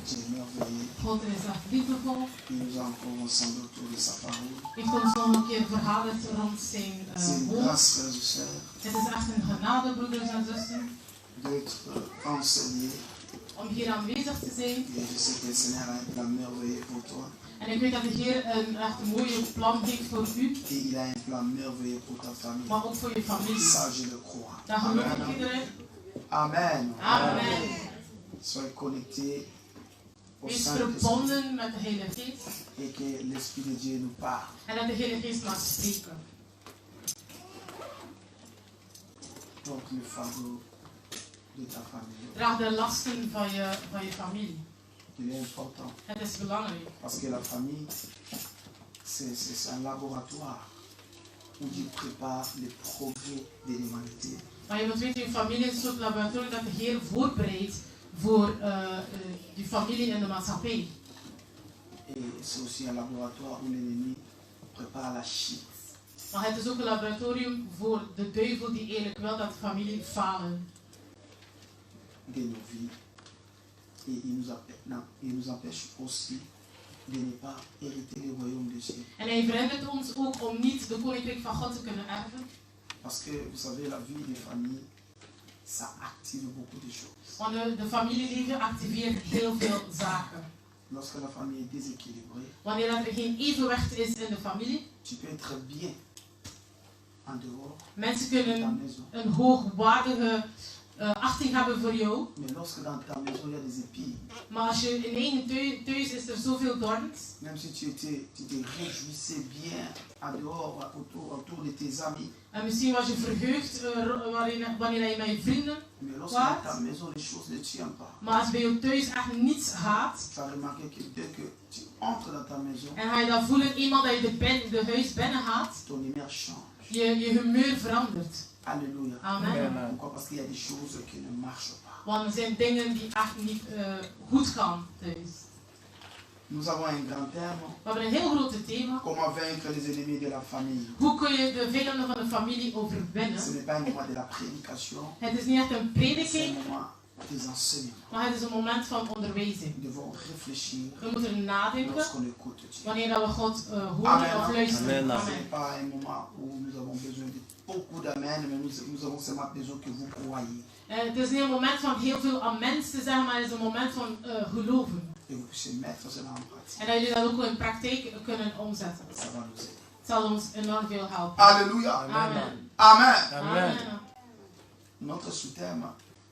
Tu es merveilleux. God is echt liefdevol. Il nous a encore ensemble autour de sa parole. Heeft ons nog een keer vergaderd rond zijn C'est une woord. grâce, frères et sœurs, Het is echt een genade, broeders en zussen, d'être enseigné. om hier aanwezig te zijn. Et je sais que le Seigneur a un plan merveilleux pour toi. En ik weet dat de Heer een echt mooie plan heeft voor u, Et il a un plan merveilleux pour ta famille. maar ook voor je familie. Ça, je le crois. Daar geloof ik iedereen. Amen. Amen. Soyez connectés au Wees Saint-Esprit verbonden met de Heilige Geest et que l'Esprit de Dieu nous parle. en dat de Heilige Geest mag spreken. Porte le fardeau de ta famille. Draag de lasten van je familie. Il est important. Het is belangrijk. Parce que la famille, c'est un laboratoire où Dieu prépare les progrès de l'humanité. Maar je moet weten, je familie is een soort laboratorium dat de Heer voorbereidt voor die familie in de maatschappij. Et c'est aussi un laboratoire où l'ennemi prépare la chute. Maar het is ook een laboratorium voor de duivel die eigenlijk wil dat de familie falen. De nos vies. Et il nous empêche aussi de ne pas hériter le royaume de Dieu. En hij verhindert ons ook om niet de koninkrijk van God te kunnen erven. Parce que vous savez, la vie des familles, ça active beaucoup de choses. Want de familieleven activeert heel veel zaken. Lorsque la famille est déséquilibrée, Wanneer er geen evenwicht is in de familie, tu peux être bien en dehors mensen de ta kunnen maison. een hoogwaardige achting hebben voor jou. Mais lorsque dans ta maison il y a des épines, Maar als je in eigen thuis is er zoveel dorens. même si tu te réjouissais bien en dehors, autour de tes amis, En misschien was je verheugd wanneer je met je vrienden mais lorsque dans ta maison les choses ne tiennent pas, maar als bij jou thuis echt niets gaat, tu vas remarquer que dès que tu entres dans ta maison, en ga je dan voelen eenmaal dat je de huis binnen gaat, ton humeur change. je humeur verandert. Alléluia. Amen. Pourquoi? Parce qu'il y a des choses qui ne marchent pas. Want er zijn dingen die echt niet goed gaan thuis. Nous avons un grand terme. We hebben een heel groot thema. Comment vaincre les ennemis de la famille? Hoe kun je de vijanden van de familie Ce overwinnen? n'est pas un moment de la prédication, Het is niet echt een c'est un prediking, moment des enseignements. maar het is een moment van onderwijzing. Nous devons réfléchir We moeten nadenken lorsqu'on écoute Dieu. wanneer dat we God horen Amen. of luisteren. Amen. Ce Amen. n'est pas un moment où nous avons besoin de beaucoup d'amen, mais nous avons seulement besoin que vous croyez. Het is niet een moment van heel veel amens te zeggen, maar het is een moment van geloven. Et vous puissiez mettre cela en pratique. En dat jullie dat ook in praktijk kunnen omzetten. Ça va nous aider. Het zal ons enorm veel helpen. Alléluia. Amen. Amen. Amen. Notre sous-thème,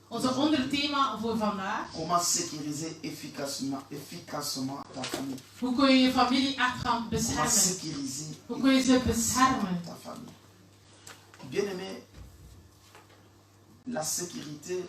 Onze onderthema voor vandaag. comment sécuriser efficacement ta famille. Hoe kun je je familie echt gaan Comment beschermen? sécuriser Hoe kun je ze beschermen? ta famille. Bien-aimé, la sécurité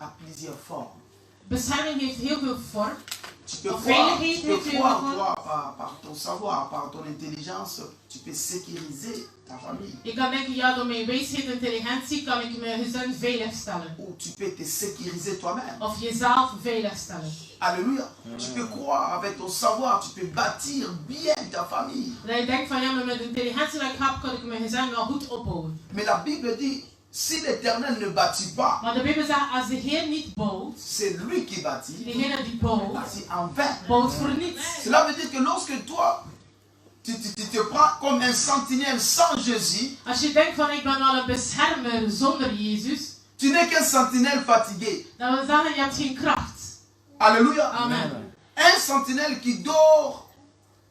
a plusieurs formes. Bescherming heeft heel veel vorm. Tu peux En croire, veiligheid tu peux heeft heel croire, veel toi, vorm. par ton savoir, par ton intelligence, tu peux sécuriser ta famille. Je kan denken, ja, door mijn wijsheid en intelligentie kan ik mijn gezin veilig stellen. Ou tu peux te sécuriser toi-même. Of jezelf veilig stellen. Alléluia. Tu peux croire avec ton savoir, tu peux bâtir bien ta famille. Dat je denkt van, ja, maar met de intelligentie die ik heb, kan ik mijn gezin wel goed opbouwen. Mais la Bible dit, si l'Éternel ne bâtit pas, Maar de Bijbel zegt, als de Heer niet bouwt, c'est lui qui bâtit, degene die bouwt, bâtit en vain. bouwt voor niets. Cela veut dire que lorsque toi, tu te prends comme un sentinelle sans Jésus, Als je denkt van, ik ben wel een beschermer zonder Jezus, tu n'es qu'un sentinelle fatigué. dan wil zeggen, je hebt geen kracht. Alléluia. Amen. Un sentinelle qui dort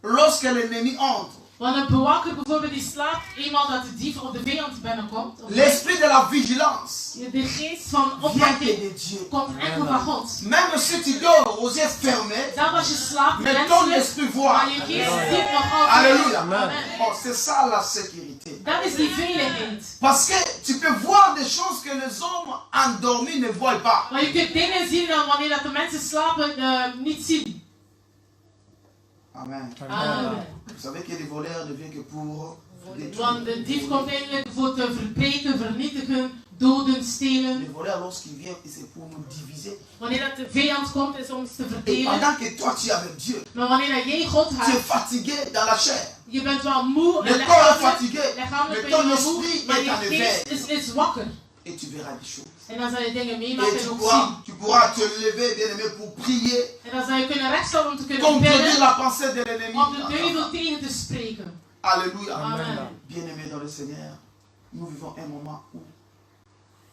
lorsque l'ennemi entre. Want een bewaker bijvoorbeeld die slaapt eenmaal dat de dief of de vijand binnenkomt. L'esprit de la vigilance De geest van vient que opmerking de Dieu. komt enkel van God. Même si tu dors aux yeux fermés, Zelfs als je slaapt, mais ton menselijk, esprit voit. maar je geest ziet nog altijd. Alléluia. Amen. Oh, c'est ça la sécurité. Dat is die veiligheid. Parce que tu peux voir des choses que les hommes endormis ne voient pas. Maar je kunt dingen zien dan wanneer dat de mensen slapen niet zien. Amen. Amen. Vous savez que les voleurs ne viennent que pour Want de dief komt détruire. eigenlijk voor te verbreken, vernietigen, doden, stelen. Les voleurs, lorsqu'ils viennent, c'est pour nous diviser. Wanneer dat de vijand komt, is om ons te Et verdelen. pendant que toi, tu es avec Dieu, Maar wanneer dat jij God tu es hebt, fatigué dans la chair. je bent wel moe en Le corps est lichamelijk fatigué, ben mais je ton wel moe, esprit maar est je en geest éveil. is wakker. Et tu verras des choses. En dan zal je dingen meemaken Et en ook zien. tu pourras te lever, bien-aimé, pour prier. En dan zal je kunnen rechtstaan om te kunnen Contredire bidden. la pensée de l'ennemi. Om de duivel tegen te spreken. Alléluia. Amen. Bien-aimé dans le Seigneur, nous vivons un moment où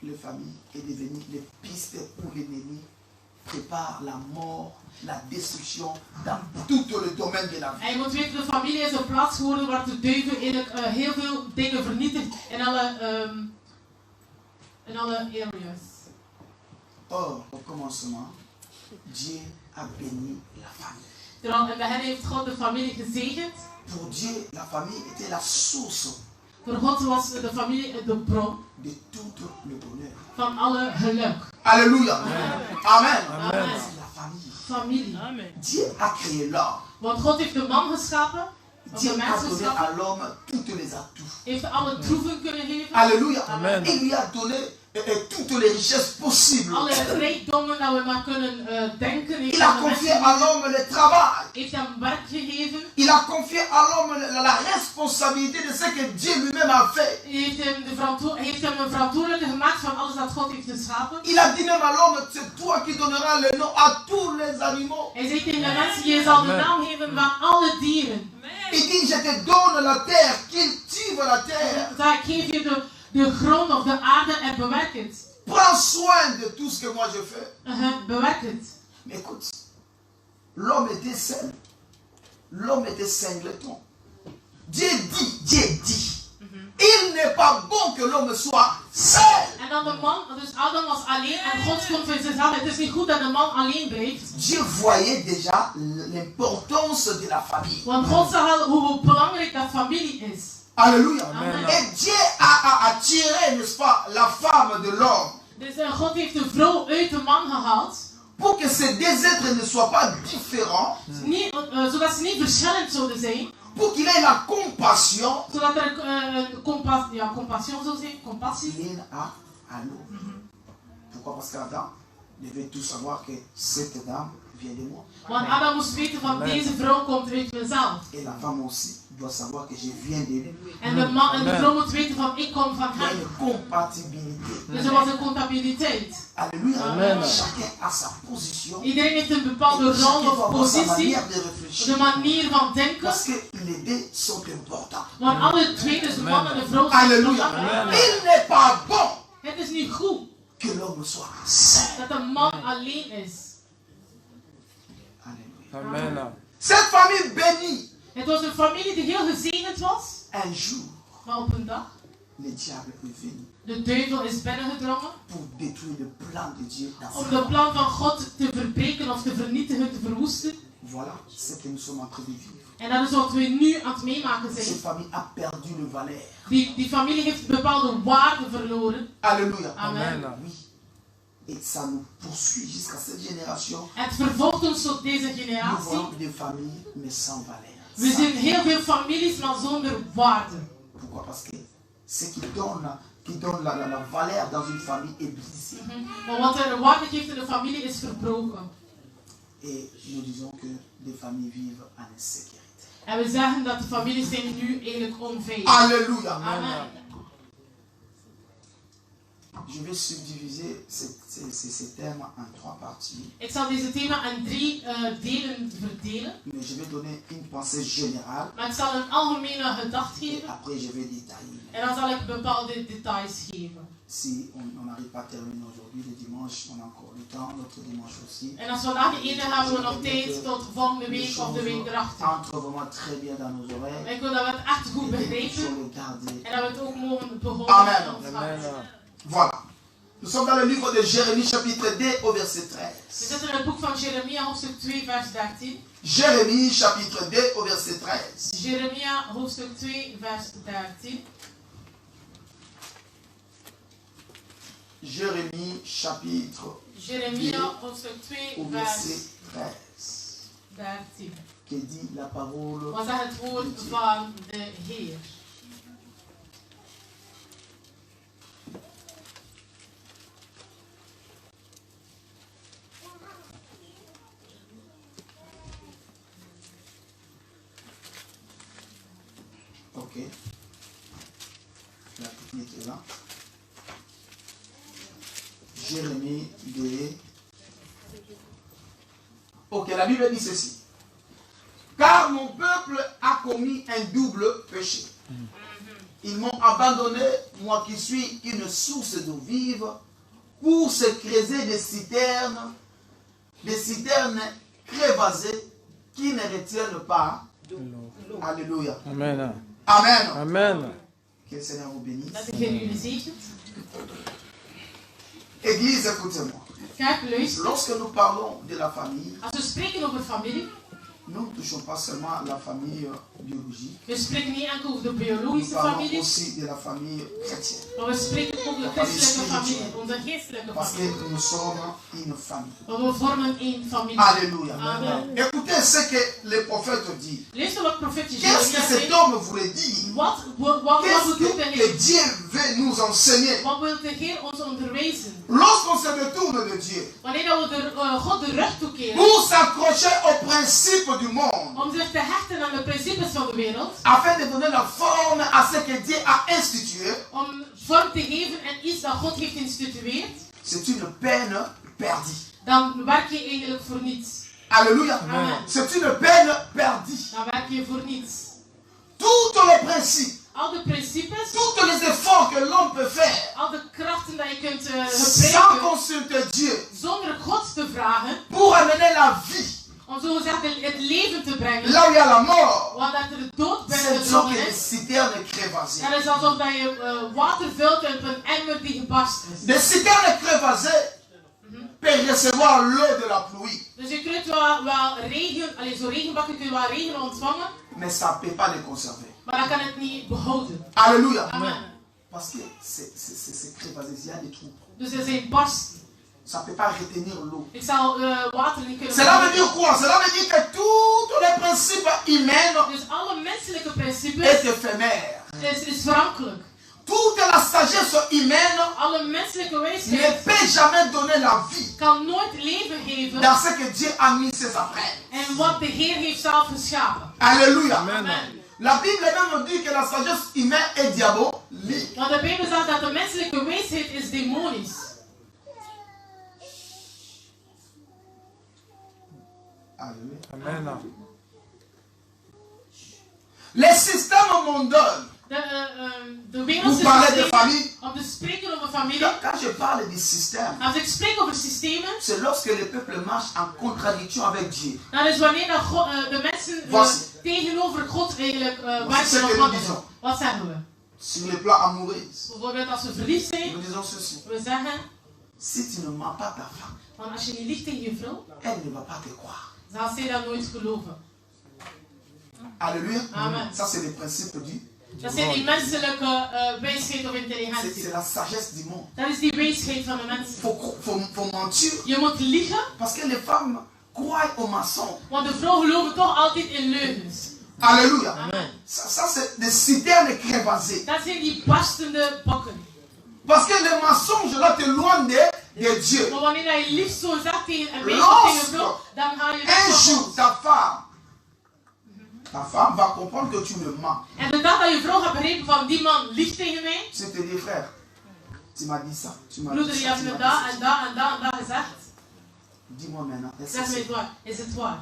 les familles est devenue les pistes où l'ennemi prépare la mort, la destruction dans tout le domaine de la vie. En je moet weten, de familie is een plaats geworden waar de duivel eigenlijk heel veel dingen vernietigt in alle areas. Or, au commencement, Dieu a béni la famille. Terwijl in het begin heeft God de familie gezegend. Pour Dieu, la famille était la source Voor God was de familie de bron de tout le bonheur. van alle geluk. Alléluia. Amen. Amen. Amen. C'est la famille. Familie. Amen. Dieu a créé l'homme. Want God heeft de man geschapen, of Dieu de a mens donné geschapen, à l'homme toutes les atouts. heeft alle troeven kunnen geven, Alléluia. Amen. Il lui a donné toutes les richesses possibles. alle rijkdommen dat we maar kunnen denken, heeft Il a aan de confié mensen à gegeven, l'homme le travail. heeft hem werk gegeven, Il a confié à l'homme la responsabilité de ce que Dieu lui-même a fait. heeft hem een verantwoordelijke gemaakt van alles dat God heeft geschapen. Il a dit même à l'homme, c'est toi qui donneras le nom à tous les animaux. Hij zegt tegen de mensen, je zal de naam geven van alle dieren. Il dit, je te donne la terre, cultive la terre. Dat ik geef je de grond of de aarde en bewerk het. Prends soin de tout ce que moi je fais. Bewerk het. Mais écoute, l'homme était seul. L'homme était singleton. Dieu dit. Il n'est pas bon que l'homme soit seul. En dan de man, dus Adam was alleen en God stond voor zichzelf. Het is niet goed dat de man alleen blijft. Dieu voyait déjà l'importance de la famille. Want God zag al hoe belangrijk dat familie is. Alléluia. Amen. Et Dieu a attiré, n'est-ce pas, la femme de l'homme. Dus God heeft de vrouw uit de man gehaald. Pour que ces deux êtres ne soient pas différents. Niet, zodat ze niet verschillend zouden zijn. Pour qu'il ait la compassion. Zodat er compassion zou zijn. Compassie. L'un à l'autre. Pourquoi? Parce qu'Adam devait tout savoir que cette dame vient de moi. Want Adam moest weten van deze vrouw komt uit mezelf. Et la femme aussi doit savoir que je viens de lui. En de vrouw moet weten van ik kom van Il y a hem. une compatibilité. Dus er was een compatibiliteit. Alléluia. Amen. Chacun a sa position. Iedereen heeft een bepaalde Et rol chacun doit of avoir sa positie. manière de réfléchir. De manier van denken. Parce que les deux sont importants. Want alle twee, dus de man en de vrouw, zijn Alléluia. belangrijk. Il n'est pas bon Het is niet goed que l'homme soit seul. dat een man alleen is. Alléluia. Amen. Cette famille bénie, Het was een familie die heel gezegend was, un jour, maar op een dag, le diable est venu de duivel is binnengedrongen pour détruire le plan de Dieu dans om sa de vie. plan van God te verbreken of te vernietigen, te verwoesten. Voilà ce que nous sommes en train de vivre. En dat is wat we nu aan het meemaken Cette zijn. famille a perdu le valeur. Die familie heeft bepaalde waarden verloren. Alléluia. Amen. Oui. Et ça nous poursuit jusqu'à cette génération. Het vervolgt ons tot deze Nous generatie. voyons des familles, mais sans valeur. We zien heel veel families, maar zonder waarde. Pourquoi? Parce que ce qui donne la valeur dans une famille est brisé. Maar wat er waarde geeft in de familie is verbroken. Et nous disons que des familles vivent en insécurité. En we zeggen dat de families zijn nu eigenlijk onveilig. Alléluia. Amen. Je vais subdiviser ces thèmes en 3 parties. Ik zal deze thema in 3 delen verdelen. Mais je vais donner une pensée générale. Maar ik zal een algemene gedachte Et geven. après, je vais détailler. En dan zal ik bepaalde details geven. Si on n'arrive pas à terminer aujourd'hui, le dimanche, on a encore le temps, l'autre dimanche aussi. En als vandaag de ene hebben we nog tijd tot volgende week of de week erachter. Entre vraiment très bien dans nos oreilles. Maar ik wil dat we het echt goed Et que nous begrijpen. puissions le garder. En dat we het ook mogen behouden Amen. in ons hart. Voilà. Nous sommes dans le livre de Jérémie, chapitre 2, au verset We 13. zitten in het boek van Jeremia, hoofdstuk 2, vers 13. Jérémie, chapitre 2, au verset 13. Jeremia, hoofdstuk 2, vers 13. Jérémie, chapitre Jeremia, hoofdstuk au 2, vers verset 13. 13. Qui dit la parole. Wat zegt het woord van de Heer? Ok. La technique est là. Jérémie de... Ok, la Bible dit ceci. Car mon peuple a commis un double péché. Ils m'ont abandonné, moi qui suis une source d'eau vive, pour se creuser des citernes crévassées qui ne retiennent pas. Alléluia. Amen. Amen. Amen. Que le Seigneur vous bénisse. Dat de Heer jullie zegent. Église, écoutez-moi. Kijk, luister. Lorsque nous parlons de la famille, Als we spreken over familie, nous ne touchons pas seulement à la famille biologique, we spreken niet enkel over de nous biologische parlons familie, aussi de la famille chrétienne. maar we spreken ook de christelijke familie, onze geestelijke Parce familie. que nous sommes une famille. Want we vormen één familie. Alléluia. Amen. Écoutez ce que le prophète dit. Luister wat profeet Qu'est-ce que Jeremia cet zegt. homme voulait dire? Wat Qu'est-ce bedoelt de que Heer? Dieu veut nous enseigner? Wat wil de Heer ons onderwijzen? Lorsqu'on se détourne de Dieu Wanneer dat we God de rug toekeren, pour s'accrocher aux principes du monde, om zich te hechten aan de principes van de wereld, afin de donner la forme à ce que Dieu a institué, om vorm te geven aan iets dat God heeft institueerd, c'est une peine perdue. dan werk je eigenlijk voor niets. Alléluia. Amen. C'est une peine perdue. Dan werk je voor niets. Tous les principes, Al de principes, tous les efforts que l'homme peut faire al de krachten dat je kunt sans gebruiken, consulter Dieu zonder God te vragen, pour amener la vie om zo gezegd het leven te brengen, là où il y a la mort, want dat er de dood c'est bij disons que gedrongen les is. citernes crévasées. Dat is alsof dat je water vult uit een emmer die gebarst is. Des citernes crévasées peuvent recevoir l'eau de la pluie, Dus je kunt wel regen, zo'n regenbakken kun je wel regen ontvangen, mais ça ne peut pas les conserver. maar dat kan het niet behouden. Alléluia. Amen. Parce que c'est crévasé, il y a des trous. Dus er zijn barsten. Ça ne peut pas retenir l'eau. Ik zal water niet kunnen Cela veut dire quoi? Cela veut dire que tous les principes humains Dus alle menselijke principes est éphémère. is vergankelijk. Toute la sagesse humaine Alle menselijke ne wijsheid peut jamais donner la vie kan nooit leven geven dans ce que Dieu a mis ses après. en wat de Heer heeft zelf geschapen. Alléluia. Amen. La Bible même dit que la sagesse humaine est diabolique. Want de Bijbel zegt dat de menselijke wijsheid is demonisch. Alléluia. Amen. Les systèmes mondains, De vous wereldse parlez de systemen, famille. om te spreken over familie. Quand je parle du système, Als ik spreek over systemen, c'est lorsque le peuple marche en contradiction avec Dieu. dan is wanneer dat de mensen Voici. tegenover God eigenlijk Voici ce werken que of nous handelen. disons. Wat zeggen we? Sur le plan amoureux, Bijvoorbeeld als we verliefd zijn, nous disons ceci. we zeggen, Si tu ne mens pas ta femme, want als je niet liegt tegen je vrouw, elle ne va pas te croire. zal zij dat nooit geloven. Alléluia. Amen. Ça, c'est le principe du. Dat zijn die menselijke wijsheid of C'est intelligentie. la sagesse du monde. Dat is die wijsheid van de Il mensen. faut mentir Je moet liegen, parce que les femmes croient aux mensonges. want de vrouwen geloven toch altijd in leugens. Alléluia. Amen. Ça c'est des citernes crévasées. Dat zijn die barstende bakken. Parce que le mensonge là t'éloigne de Dieu. Maar wanneer je liefst zo zegt tegen een meisje of tegen een vrouw, dan ga je weg Un van jour, God. ta femme va comprendre que tu me mens. En de dag dat je vrouw gaat begrijpen van die man liegt tegen mij, Tu te dis, frère, tu m'as dit ça, tu m'as broeder, dit je ça, hebt tu me m'as dit dat ça. en dat en dat en dat gezegd. Dis-moi maintenant, est-ce Zeg que mij het waar. Is het waar?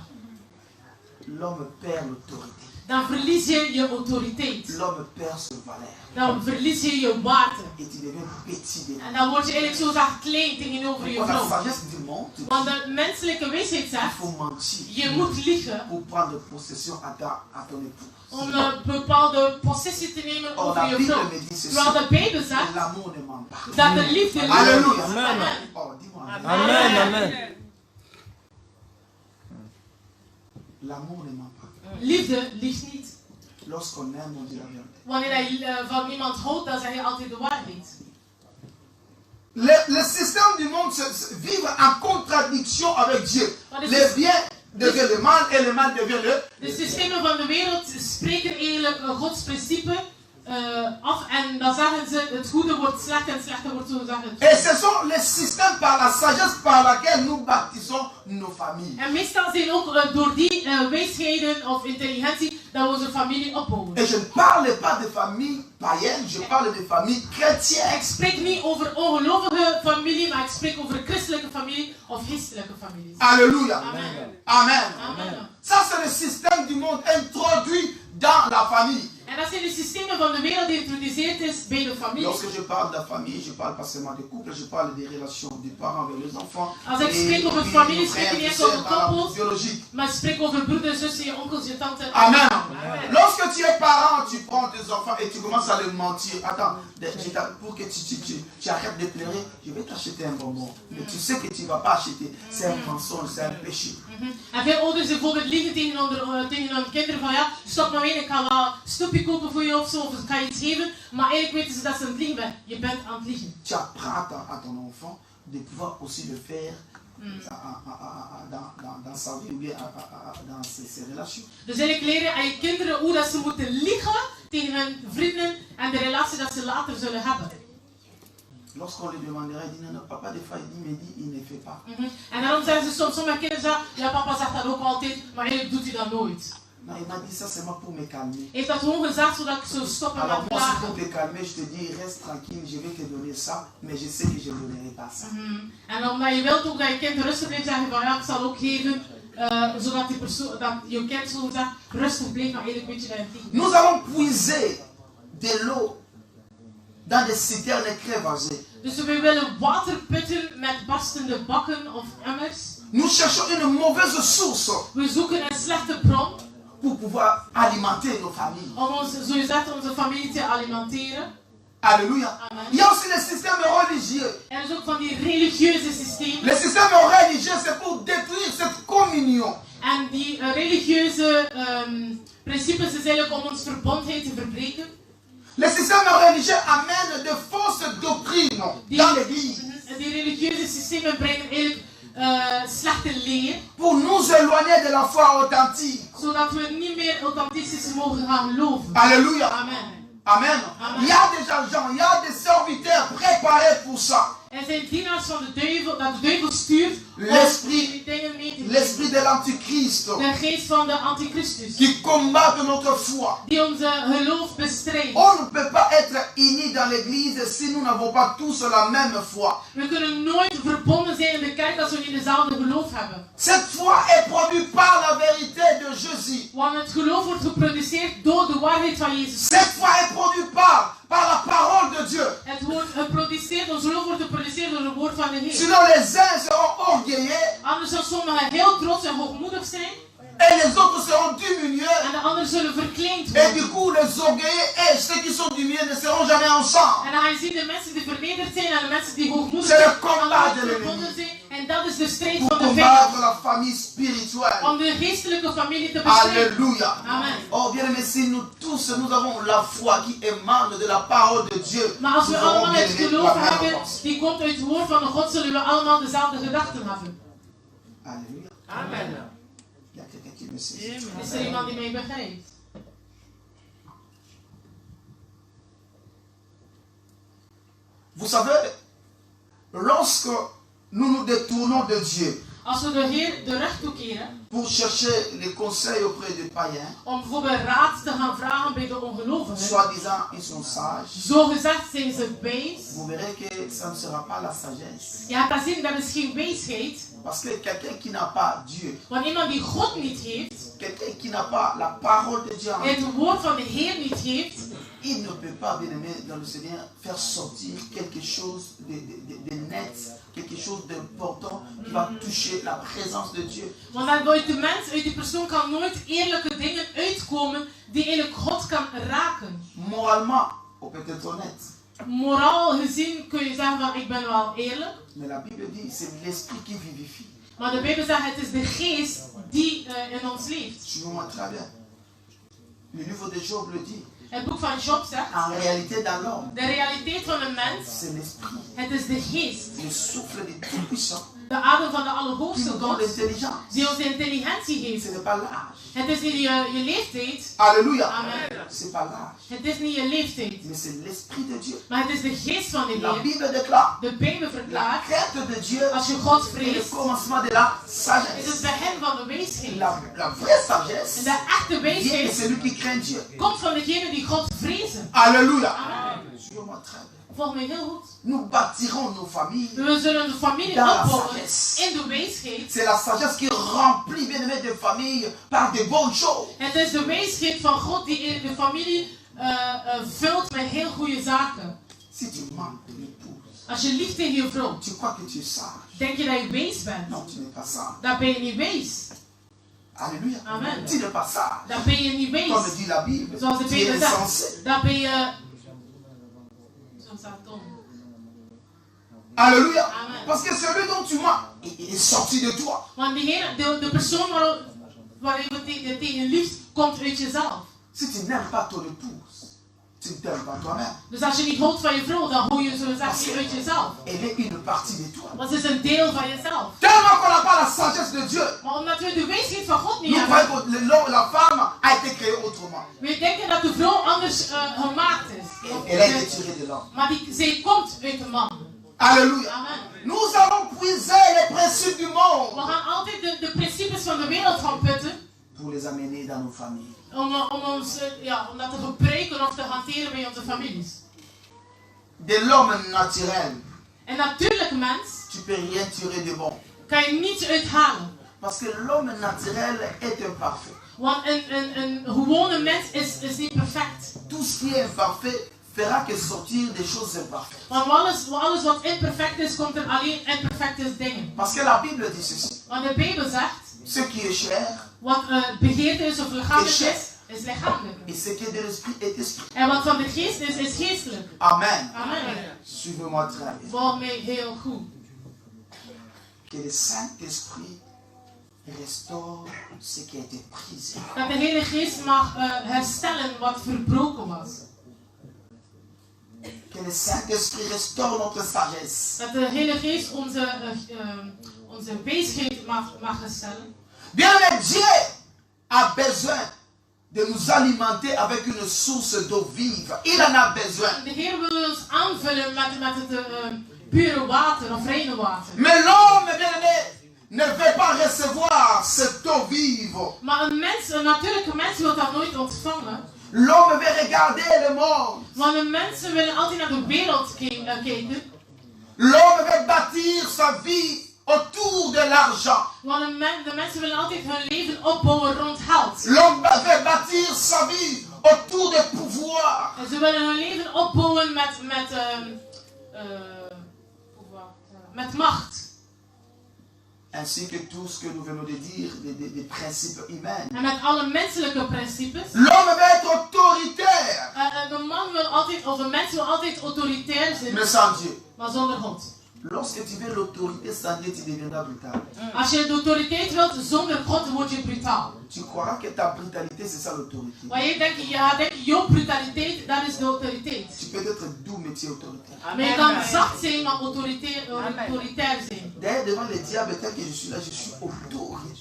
l'homme perd l'autorité? Dan verlies je je autoriteit. L'homme perd sa valeur. Dan verlies je je waarde. Et tu deviens petit de En dan word je eigenlijk zo zacht klein tegenover je la vrouw. sagesse du monde, Want de menselijke wijsheid il zegt, faut mentir je moet liegen pour prendre possession à ton époux. om een bepaalde possessie te nemen Or, over la je Bible vrouw. me dit ceci. Terwijl de Bijbel zegt L'amour ne ment pas. dat de liefde liegt. Alléluia. Amen. Oh, dis-moi. Amen. Amen. L'amour ne ment pas. Liefde liegt niet. Lorsqu'on aime, on dit la vérité. Wanneer je van iemand houdt, dan zeg je altijd de waarheid. Le système du monde vivent en contradiction avec Dieu. Le bien devient le mal et le mal devient le. De systemen van de wereld spreken eigenlijk Gods principe af en dan zeggen ze het goede wordt slecht en het slechte wordt zo zeggen. Et ce sont les systèmes par la sagesse par laquelle nous bâtissons nos familles. En meestal zijn ook door die wijsheden of intelligentie dat we onze familie opbouwen. Et je ne parle pas de familles païennes, je parle de familles chrétiennes. Ik spreek niet over ongelovige familie, maar ik spreek over christelijke familie of geestelijke familie. Alléluia. Amen. Amen. Amen. Ça, c'est le système du monde introduit dans la famille. En dat zijn de systemen van de wereld die geïntroduceerd is bij de familie. Lorsque je parle de la famille, je parle pas seulement des couples, je parle des relations des parents avec les enfants. Als ik spreek over familie, spreek ik niet eens over koppels, maar ik spreek over broeders, zussen, je onkels, je tante. Amen. Amen. Lorsque tu es parent, tu prends tes enfants et tu commences à leur mentir. Attends, pour que tu arrêtes de pleurer, je vais t'acheter un bonbon. Mais tu sais que tu ne vas pas acheter. C'est un mensonge, c'est un péché. En veel ouders bijvoorbeeld liegen tegen hun kinderen van ja, stop nou in, ik ga wel snoepje kopen voor je of zo, of ik ga je iets geven. Maar eigenlijk weten ze dat ze aan het liegen zijn. Je bent aan het liegen. Tu apprends à ton enfant de pouvoir aussi le faire dans sa vie ou bien dans ses relations. Dus eigenlijk leren aan je kinderen hoe dat ze moeten liegen tegen hun vrienden en de relatie dat ze later zullen hebben. Lorsqu'on lui demanderait, il dit non, non, papa des fois il dit, il ne fait pas. En daarom zeggen ze soms, sommige kinderen zeggen, ja papa zegt dat ook altijd, maar eigenlijk doet hij dat nooit. Non, il m'a dit ça seulement pour me calmer. Hij heeft dat gewoon gezegd zodat ik zou stoppen Alors met moi, si klagen. pour te calmer, je te dis, reste tranquille, je vais te donner ça, mais je sais que je ne donnerai pas ça. En omdat je wilt ook dat je kind rustig blijft, zeggen van ja, ik zal ook geven, zodat dat je kind zo zegt, rustig blijft, maar eigenlijk weet je dat je het niet. Nous allons puiser de l'eau dans des citernes crevassées. Dus we willen water putten met barstende bakken of emmers. Nous cherchons une mauvaise source We zoeken een slechte bron pour pouvoir alimenter nos familles. om onze familie te alimenteren. Alléluia. Amen. Il y a aussi les systèmes religieux. Er is ook van die religieuze systemen. Les systèmes religieux, c'est pour détruire cette communion. En die religieuze principes is eigenlijk om onze verbondheid te verbreken. Les systèmes religieux amènent de fausses doctrines dans l'église. Die religieuze systemen brengen eigenlijk slechte leer. Pour nous éloigner de la foi authentique. Zodat we niet meer authentisch mogen gaan geloven. Alléluia. Amen. Amen. Amen. Il y a des agents, il y a des serviteurs préparés pour ça. Er zijn dienaars van de duivel, dat de duivel stuurt L'esprit, die dingen mee te l'esprit de l'antichrist de geest van de antichristus. qui combat notre foi. Die onze geloof bestrijdt. On ne peut pas être unis dans l'église si nous n'avons pas tous la même foi. We kunnen nooit verbonden zijn in de kerk als we niet dezelfde geloof hebben. Cette foi est produite par la vérité de Jésus. Want het geloof wordt geproduceerd door de waarheid van Jezus. Cette foi est produite par la parole de Dieu. Het wordt geproduceerd, ons geloof wordt geproduceerd door het woord van de Heer. Sinon les uns seront orgueilleux Anders zullen sommigen heel trots en hoogmoedig zijn. et les autres seront diminués. En de anderen zullen verkleind Et worden. du coup les orgueilleux et ceux qui sont diminués ne seront jamais ensemble. En dan ga je zien de mensen die vernederd zijn en de mensen die hoogmoedig C'est zijn. le combat en de die l'ennemi. verbonden zijn. En dat is de strijd Pour van de combattre vijand. la famille spirituelle. Om de geestelijke familie te bestrijden. Alléluia. Amen. Oh bien aimé, si nous tous nous avons la foi qui émane de la parole de Dieu, Maar als we nous aurons allemaal bien het aimé geloof la même hebben, force. die komt uit het woord van de God, zullen we allemaal dezelfde gedachten hebben. Alléluia. Amen. Il y a quelqu'un qui me sait. Is er iemand die mij begrijpt? Vous savez, lorsque nous nous détournons de Dieu Als we de Heer de rug toekeren, pour chercher les conseils auprès des païens, om bijvoorbeeld raad te gaan vragen bij de ongelovigen, soi-disant ils sont sages, zo gezegd zijn ze wijs. vous verrez que ça ne sera pas la sagesse. Je gaat dat zien, dat is geen wijsheid. Parce que quelqu'un qui n'a pas Dieu, Want iemand die God niet heeft, quelqu'un qui n'a pas la parole de Dieu en lui, het woord van de Heer niet heeft, il ne peut pas, bien aimé, dans le Seigneur, faire sortir quelque chose de net, quelque chose d'important qui va toucher la présence de Dieu. want uit de mens, uit die persoon kan nooit eerlijke dingen uitkomen die eigenlijk God kan raken. Moralement, on peut être honnête, Moraal gezien kun je zeggen van ik ben wel eerlijk, mais la Bible dit c'est l'esprit qui vivifie. maar de Bijbel zegt het is de geest die in ons leeft. Suivez-moi très bien. Le livre de Job le dit. Het boek van Job zegt, En réalité, dans l'homme, de realiteit van een mens, c'est l'esprit, het is de geest, le souffle du Tout-Puissant de adem van de Allerhoogste qui nous donne God, l'intelligence. die ons de intelligentie Ce geeft. n'est pas l'âge. Het is niet je leeftijd. Alléluia. Amen. Ce n'est pas l'âge. Het is niet je leeftijd. Mais c'est l'Esprit de Dieu. Maar het is de geest van de La Heer. Bible déclare De Bijbel la verklaart, crainte de Dieu als je God est le vreest, commencement de la is het sagesse. begin van de wijsheid. La vraie sagesse En de echte vient de wijsheid celui qui craint Dieu. komt van degene die God vrezen. Alléluia. Amen. Suivez-moi très bien. Volg mij heel goed. Nous bâtirons nos familles. We zullen de familie Dans la opbouwen sagesse. in de wijsheid. C'est la sagesse qui remplit, bien aimé, des familles par de bonnes choses. Het is de wijsheid van God die de familie vult met heel goede zaken. Si tu manques de l'épouse, Als je lief tegen je vrouw, tu crois que tu es sage. denk je dat je wijs bent. Non, tu n'es pas sage. Dan ben je niet wijs. Alléluia. Amen. Tu n'es pas sage. Dan ben je niet Comme wijs. dit la Bible, Zoals de tu es Bijbel zegt. insensé. Dan ben je... Zo staat het om. Alléluia. Amen. Parce que celui dont tu mens, il est sorti de toi. Want de persoon waar je tegen liefst, komt uit jezelf. Si tu n'aimes pas ton épouse, tu ne t'aimes pas toi-même. Dus als je niet houdt van je vrouw, dan hou je zo gezegd niet uit jezelf. Elle est une partie de toi. Want het is een deel van jezelf. Tellement qu'on n'a pas la sagesse de Dieu, Maar omdat we de wijsheid van God niet nous hebben, croyons que l'homme, la femme a été créée autrement. we denken dat de vrouw anders gemaakt is. Elle a été tirée de l'homme. Maar zij komt uit de man. Alléluia. Amen. Nous allons puiser les principes du We monde gaan altijd de principes van de wereld gaan putten. pour les amener dans nos familles. Om dat te gebruiken of te hanteren bij onze families. De l'homme naturel, Een natuurlijke mens tu peux rien tirer de bon. kan je niets uithalen. Parce que l'homme naturel est imparfait. Want een gewone mens is niet perfect. Tout ce qui est imparfait fera que sortir des choses imparfaites. Want alles wat imperfect is, komt er alleen imperfecte dingen. Parce que la Bible dit ceci. Want de Bijbel zegt, Ce qui est chair wat begeerte is of lichamelijk is lichamelijk. et ce qui est de l'esprit est esprit. En wat van de geest is geestelijk. Amen. Amen. Suivez-moi très bien. Volg mij heel goed. Que le Saint-Esprit restaure ce qui a été brisé. Dat de Heilige Geest mag herstellen wat verbroken was. Que le Saint-Esprit restaure notre sagesse. Dat de Heilige Geest onze wijsheid mag herstellen. Bien, mais Dieu a besoin de nous alimenter avec une source d'eau vive. Il en a besoin. De Heer wil ons aanvullen met het pure water of reine water. Mais l'homme, bien aimé, ne veut pas recevoir cette eau vive. Maar een natuurlijke mens wil dat nooit ontvangen. L'homme veut regarder le monde. Want mensen willen altijd naar de wereld kijken. L'homme veut bâtir sa vie autour de l'argent. Want de mensen willen altijd hun leven opbouwen rond geld. L'homme veut bâtir sa vie autour du pouvoir. En ze willen hun leven opbouwen met macht. Ainsi que tout ce que nous venons de dire, des principes humains. En met alle menselijke principes. L'homme veut être autoritaire, De man wil altijd, of een mens wil altijd autoritair zijn, mais sans Dieu. maar zonder God. Lorsque tu veux l'autorité sans Dieu, tu deviendras brutal. Als je de autoriteit wilt zonder God, word je brutaal. Tu croiras que ta brutalité, c'est ça l'autorité. Maar je denkt, jouw brutaliteit, dat is de autoriteit. Tu peux être doux, mais tu es autoritaire. Maar je kan zacht zijn, maar autoritair zijn. D'ailleurs, devant le diable, tel que je suis là, je suis autoritaire.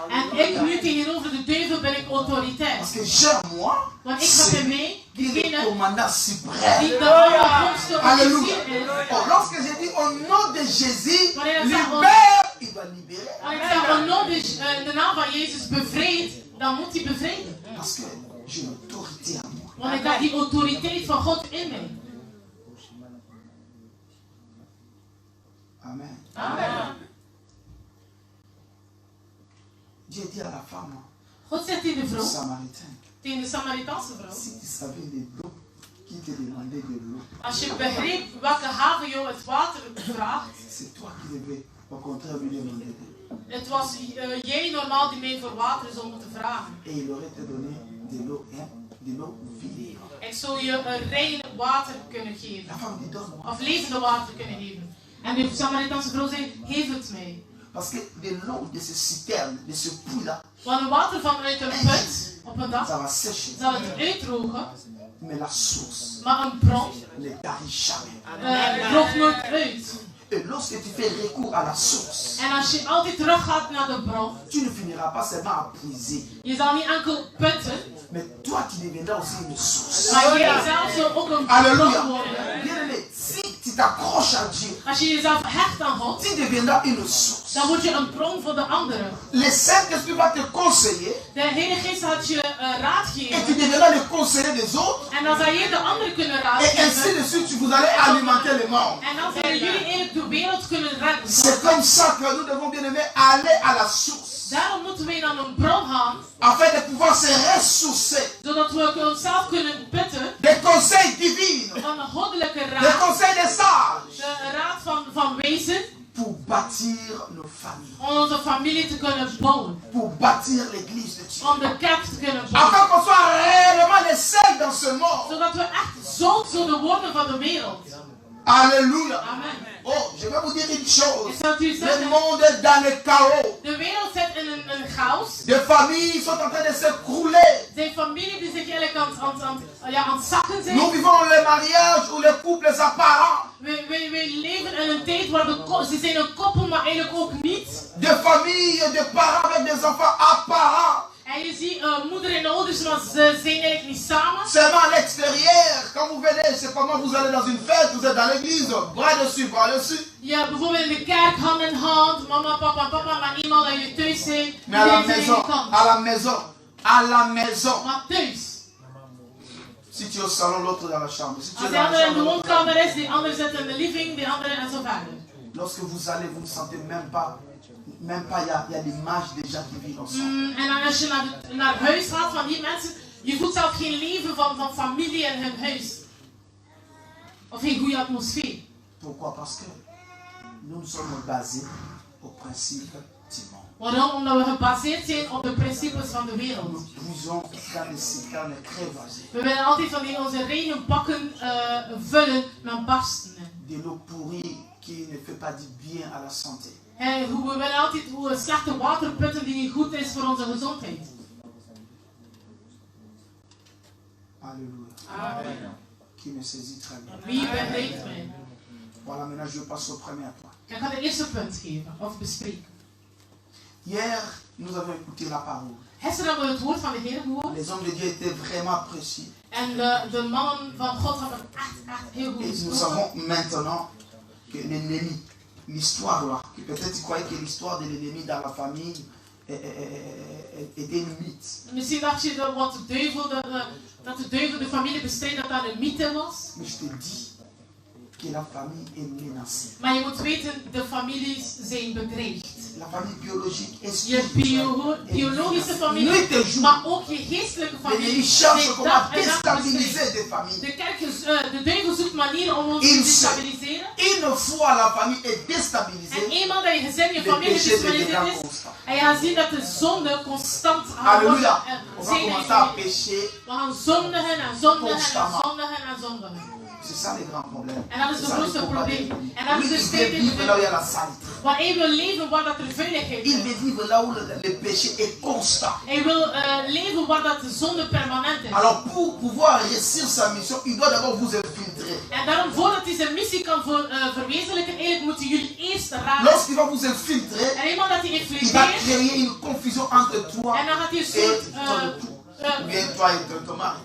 En ik nu tegenover de duivel ben ik autoritair. Parce que j'ai en moi, Want ik heb in mij qui est le diegene commandant die suprême. de allerhoogste Alléluia. officier is. Oh, lorsque je dis au nom de Jésus, Wanneer ik zeg, libère, il va libérer. Als ik zeg, oh no, dus, de naam van Jezus bevrijdt, dan moet hij bevrijden. Parce que j'ai l'autorité en moi. Want ik heb die autoriteit van God in mij. Amen. Amen. Dieu dit à la femme God zegt tegen de vrouw, samaritaine, tegen de Samaritaanse vrouw, si tu savais les dos qui te demandaient de l'eau, als je begreep welke haven jou het water vraagt, c'est toi qui devais au contraire lui demander de l'eau. het was jij normaal die mij voor water zou moeten vragen. Et il aurait te donné de l'eau, de l'eau vive. Ik zou je een rein water kunnen La geven. femme dit donne-moi. Of levende water kunnen geven. En de Samaritaanse vrouw zei, geef het mij. Parce que de l'eau de ce citerne, de ce puits-là, Want het water vanuit een put op een dag ça va sécher. zal het uitdrogen, Mais la source maar een bron ne tarit jamais. droogt nooit uit. Et lorsque tu fais recours à la source, En als je altijd teruggaat naar de bron, tu ne finiras pas seulement à puiser, je zal niet enkel putten, mais toi tu deviendras aussi une source. maar jij zelf zult ook een Alléluia. bron worden. Bien-aimé, si tu t'accroches à Dieu, Als je jezelf hecht aan God, tu deviendras une source. dan word je een bron voor de anderen. Le Saint-Esprit va te conseiller De Heilige Geest gaat je raad et tu geven. deviendras le conseiller des autres. En dan zal je de anderen kunnen raad Et ainsi geven. de suite, vous allez alimenter le monde. En dan zullen jullie eigenlijk de wereld kunnen redden. C'est comme ça que nous devons, bien aimés, aller à la source. Daarom moeten wij naar een bron gaan, Afin de pouvoir se ressourcer zodat we onszelf kunnen putten des conseils divins, van een goddelijke des raad, conseils des sages, de raad van wezen, pour bâtir nos familles, om onze familie te kunnen bouwen. pour bâtir l'église de Dieu. Om de kerk te kunnen bouwen. Afin qu'on soit réellement les seuls dans ce monde. Zodat we echt zout zullen worden van de wereld. Alléluia. Amen. Oh, je vais vous dire une chose. Ik zal het u Le zeggen, monde est dans le chaos. de wereld zit in een chaos. Des familles sont en train de s'écrouler. Zijn familie die zich eigenlijk aan het zakken zijn. Nous vivons le mariage ou les couples apparents. Wij leven in een tijd waar ze zijn een koppel, maar eigenlijk ook niet. Des familles, des parents avec des enfants apparents. En je ziet moeder en ouders, maar ze zijn eigenlijk niet samen. Seulement à l'extérieur. Quand vous venez, je sais pas moi, vous allez dans une fête, vous êtes dans l'église, bras dessus, bras dessus. Ja, bijvoorbeeld in de kerk, hand in hand, mama, papa, maar eenmaal dat jullie thuis zijn, Mais à la iedereen zijn maison, aan de kant. à la maison, à la maison. Maar thuis. Si tu es au salon, l'autre dans la chambre. Si tu es Als dans de andere la in de chambre, woonkamer is, die andere zit in de living, die andere en zo verder. lorsque vous allez, vous ne sentez même pas, il y a l'image déjà qui vit ensemble. En dan als je naar huis gaat van die mensen, je voelt zelf geen leven van familie in hun huis. Of geen goede atmosfeer. Pourquoi? Parce que nous sommes basés au principe du monde. Waarom? Omdat we gebaseerd zijn op de principes van de wereld. Nous puisons dans les citernes crevasées, We willen altijd van onze regen bakken vullen met barstenen. de l'eau pourrie qui ne fait pas du bien à la santé. En we willen altijd slechte water putten die niet goed is voor onze gezondheid. Alléluia. Amen. Qui me saisit très bien. Wie begrijpt mij? Voilà, maintenant je passe au premier point. Ik ga de eerste punt geven, of bespreken. Hier, nous avons écouté la parole. Gisteren hebben we het woord van de Heer gehoord. Les hommes de Dieu étaient vraiment précis. En de mannen van God hebben echt heel goed Et nous gesproken. savons maintenant que l'ennemi, l'histoire là, que peut-être tu croyais que l'histoire de l'ennemi dans la famille était une mythe. Misschien dacht je dat de duivel de familie bestrijdt, dat dat een mythe was. Mais je te dis que la famille est menacée. Maar je moet weten, de families zijn bedreigd. La famille biologique est Je biologische familie, Nuit et jour. maar ook je geestelijke L'ennemi familie. cherche zijn comment dag en nacht bestreigd. déstabiliser des familles. De duivel zoekt manieren om ons te Il destabiliseren. Une fois la famille est En déstabilisée, eenmaal dat je gezin, je le familie péché deviendra gedestabiliseerd is, constant. en je gaat zien dat de zonde constant Alléluia. On va zijn in commencer à je leven. pécher. We gaan zondigen en zondigen en Constamment. zondigen en zondigen. C'est ça le grand problème. En dat is C'est de ça le grootste combat de probleem. l'ennemi. En dat is Lui, de il strijd veut in de vivre là où il y a la saleté. Want hij wil leven waar dat er veiligheid Il is. veut vivre là où le péché est constant. Hij wil leven waar dat de zonde permanent is. Alors pour pouvoir réussir sa mission, il doit d'abord vous infiltrer. En daarom, voordat hij zijn missie kan verwezenlijken, eigenlijk moeten jullie eerst raden. Lorsqu'il va vous infiltrer, En eenmaal dat hij il va infiltreert, créer une confusion entre toi en dan gaat hij et ton een époux. Ou bien toi et ton mari.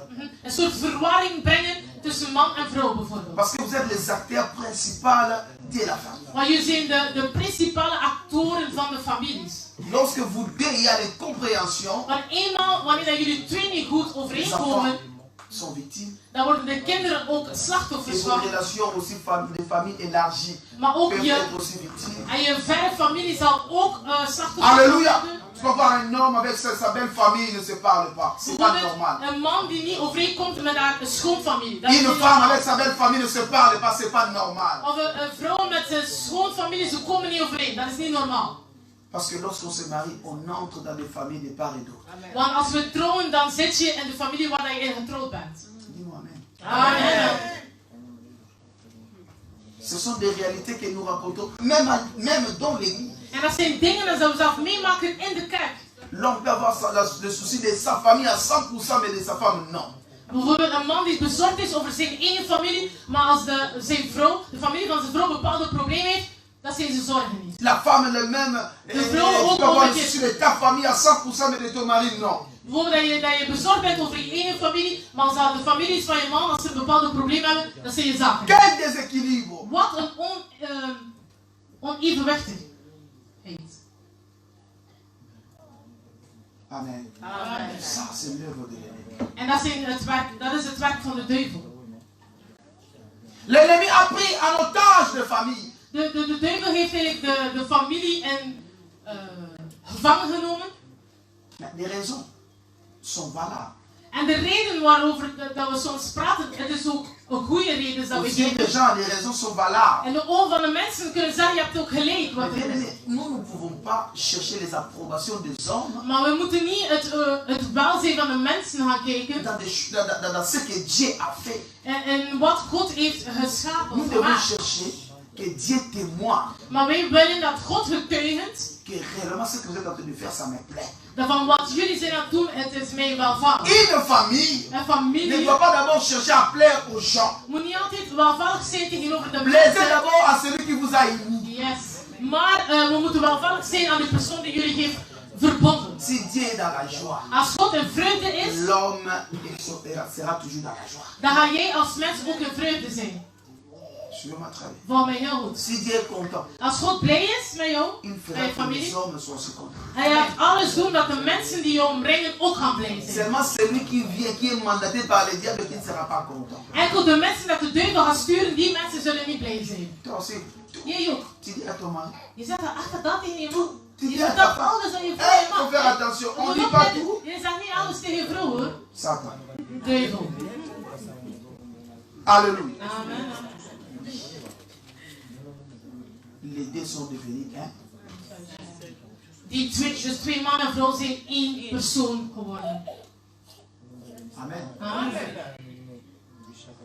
soort verwarring brengen tussen man en vrouw bijvoorbeeld. Parce que vous êtes les acteurs principaux de la famille. Want jullie zijn de principale actoren van de families. Lorsque vous deux, il y a des compréhensions, Maar eenmaal, wanneer dat jullie twee niet goed les overeenkomen, enfants sont victimes. dan worden de kinderen ook Et slachtoffers vos van. relations aussi, de famille élargies, Maar ook peuvent je, être aussi victimes. en je verre familie zal ook slachtoffers Alléluia. worden. Tu peux voir un homme avec sa belle famille, il ne se parle pas. C'est pas normal. Bijvoorbeeld een man die niet overeenkomt met haar schoonfamilie. Dat is Une niet femme normaal. avec sa belle famille ne se parle pas, c'est pas normal. Of een vrouw met zijn schoonfamilie, ze komen niet overeen. Dat is niet normaal. Parce que lorsqu'on se marie, on entre dans des familles de part et d'autre. Want als we trouwen, dan zit je in de familie waar je in getrouwd bent. Dis-moi amen. Amen. Ce sont des réalités que nous rencontrons, même dans l'église. En dat zijn dingen die we zelf meemaken in de kerk. L'homme peut avoir le souci de sa famille à 100%, mais de sa femme, non. Bijvoorbeeld een man die bezorgd is over zijn eigen familie, maar als zijn vrouw, de familie van zijn vrouw, bepaalde problemen heeft, Dat zijn ze zorgen niet. La femme elle-même, tu peux avoir le souci de ta famille à 100%, mais de ton mari, non. Bijvoorbeeld dat je bezorgd bent over je ene familie, maar als dat de familie is van je man, als ze een bepaalde probleem hebben, dat zijn je zaken. Quel déséquilibre! Wat een onevenwichtigheid. Amen. Amen. Ça, c'est l'œuvre de l'ennemi. En dat is het werk van de duivel. L'ennemi a pris en otage de famille. De duivel heeft eigenlijk de familie gevangen genomen. Mais les raisons sont valables. En de reden waarover dat we soms praten, het is ook een goede reden dat we Aux yeux des gens, les raisons sont valables. En de ogen van de mensen kunnen zeggen, je hebt ook gelijk. Wat Nous ne pouvons pas chercher les approbations des hommes maar we moeten niet het welzijn van de mensen gaan kijken. dans ce que Dieu a fait. En wat God heeft geschapen. Nous devons chercher que Dieu témoigne. Maar wij willen dat God getuigent. Que réellement ce que vous êtes en train de faire, ça me plaît. Dat van wat jullie zijn aan het doen, het is mij welvallig. Une famille ne doit pas d'abord chercher à plaire aux gens. Moet niet altijd welvallig zijn tegenover de Plaisez mensen. d'abord à celui qui vous a émis. Yes. Maar we moeten welvallig zijn aan de persoon die jullie heeft verbonden. Si Dieu est dans la joie, Als God in vreugde is, l'homme sera toujours dans la joie. dan ga jij als mens ook in vreugde zijn. Suivez-moi très bien. Voor mij heel goed. Si Dieu est content, Als God blij is met jou, il met fera je que les familie, hommes soient aussi contents. hij gaat alles doen dat de mensen die je omringen ook gaan blij zijn. Seulement celui qui vient, qui est mandaté par le diable, qui ne sera pas content. Enkel de mensen dat de duivel gaat sturen, die mensen zullen niet blij zijn. Toi aussi, Jij ook. tu dis à ton mari. Je zegt dat achter dat tegen je man. Tu Je dis à zegt ta dat femme. alles aan je vrouw Il en faut man. faire attention, Je on moet ne dit pas opletten. tout. Je zegt niet alles tegen je vrouw hoor. Satan. Duivel. Alléluia. Amen. Les deux sont devenus un. Dus twee man en vrouw zijn één persoon geworden. Amen. Amen.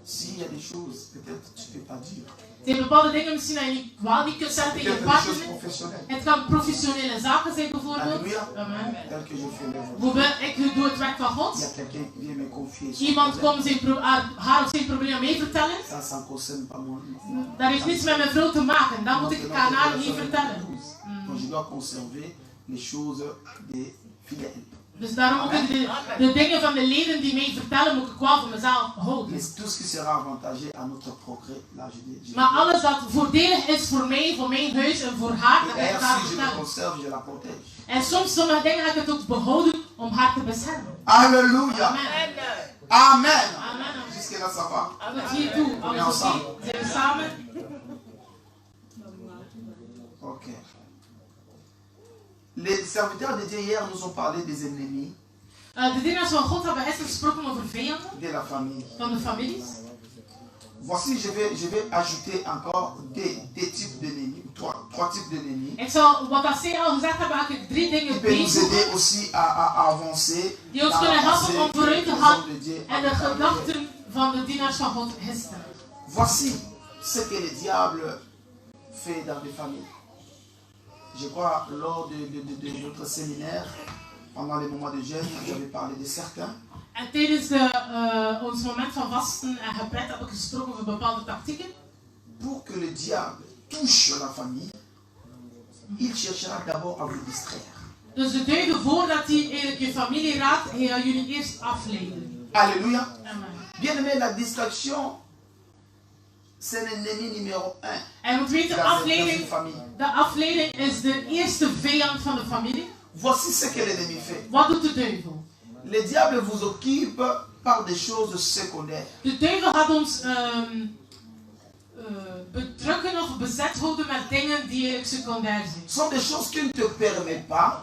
S'il y a des choses, peut-être tu ne peux pas dire. Er zijn bepaalde dingen misschien dat je niet kunt zeggen tegen je Peut-être des choses partner. professionnelles. Het kan professionele zaken zijn bijvoorbeeld. Alléluia. Amen. Tel que je fais l'œuvre. Bijvoorbeeld, ik doe het werk van Il y a God. quelqu'un qui vient me confier son Iemand problème. komt haar of zijn probleem aan mij vertellen. Ça ne concerne pas mon. Dat heeft niets met mijn vrouw te maken. Dat moet ik Donc, aan haar notre niet relation vertellen. avec l'épouse. Donc je dois conserver les choses des fidèles. Dus daarom moet ik de dingen van de leden die mij vertellen, moet ik wel voor mezelf houden. Mais tout ce qui sera avantagé à notre progrès, là je dis. Maar alles dat voordelig is voor mij, voor mijn huis en voor haar, dat Et ik haar d'ailleurs, si je le vertellen. conserve, je la protège. En sommige dingen ga ik het ook behouden om haar te beschermen. Alléluia. Amen. Amen. Amen. Jusqu'à là, ça va. Tot hiertoe, alles oké? Zijn we samen? Ok. Les serviteurs de Dieu hier nous ont parlé des ennemis, De dienaars van God hebben gisteren gesproken over vijanden de la famille. van de families. Voici, je vais ajouter encore des types d'ennemis, trois types d'ennemis, Ik zal, wat dat zij al gezegd hebben, ga ik 3 dingen qui peuvent nous aider bijvoegen aussi à avancer die ons dans kunnen la helpen pensée om vooruit te des gaan hommes de Dieu. en de gedachten van de dienaars van God gisteren. Voici ce que le diable fait dans les familles. Je crois, lors de notre séminaire, pendant les moments de jeûne, j'avais parlé de certains. En tijdens ons moment van vasten en gebed heb ik gesproken over bepaalde tactieken. Pour que le diable touche la famille, il cherchera d'abord à vous distraire. Dus de duivel, voordat hij eigenlijk je familie raakt, hij gaat jullie eerst afleiden. Alléluia. Amen. Bien aimé, la distraction, c'est l'ennemi numéro 1 En je moet weten, dans une famille. de afleiding is de eerste vijand van de familie. Voici ce que l'ennemi fait. Wat doet de duivel? Le diable vous occupe par des choses secondaires. De duivel gaat ons bedrukken of bezet houden met dingen die eigenlijk secundair zijn. Ce sont des choses qui ne te permettent pas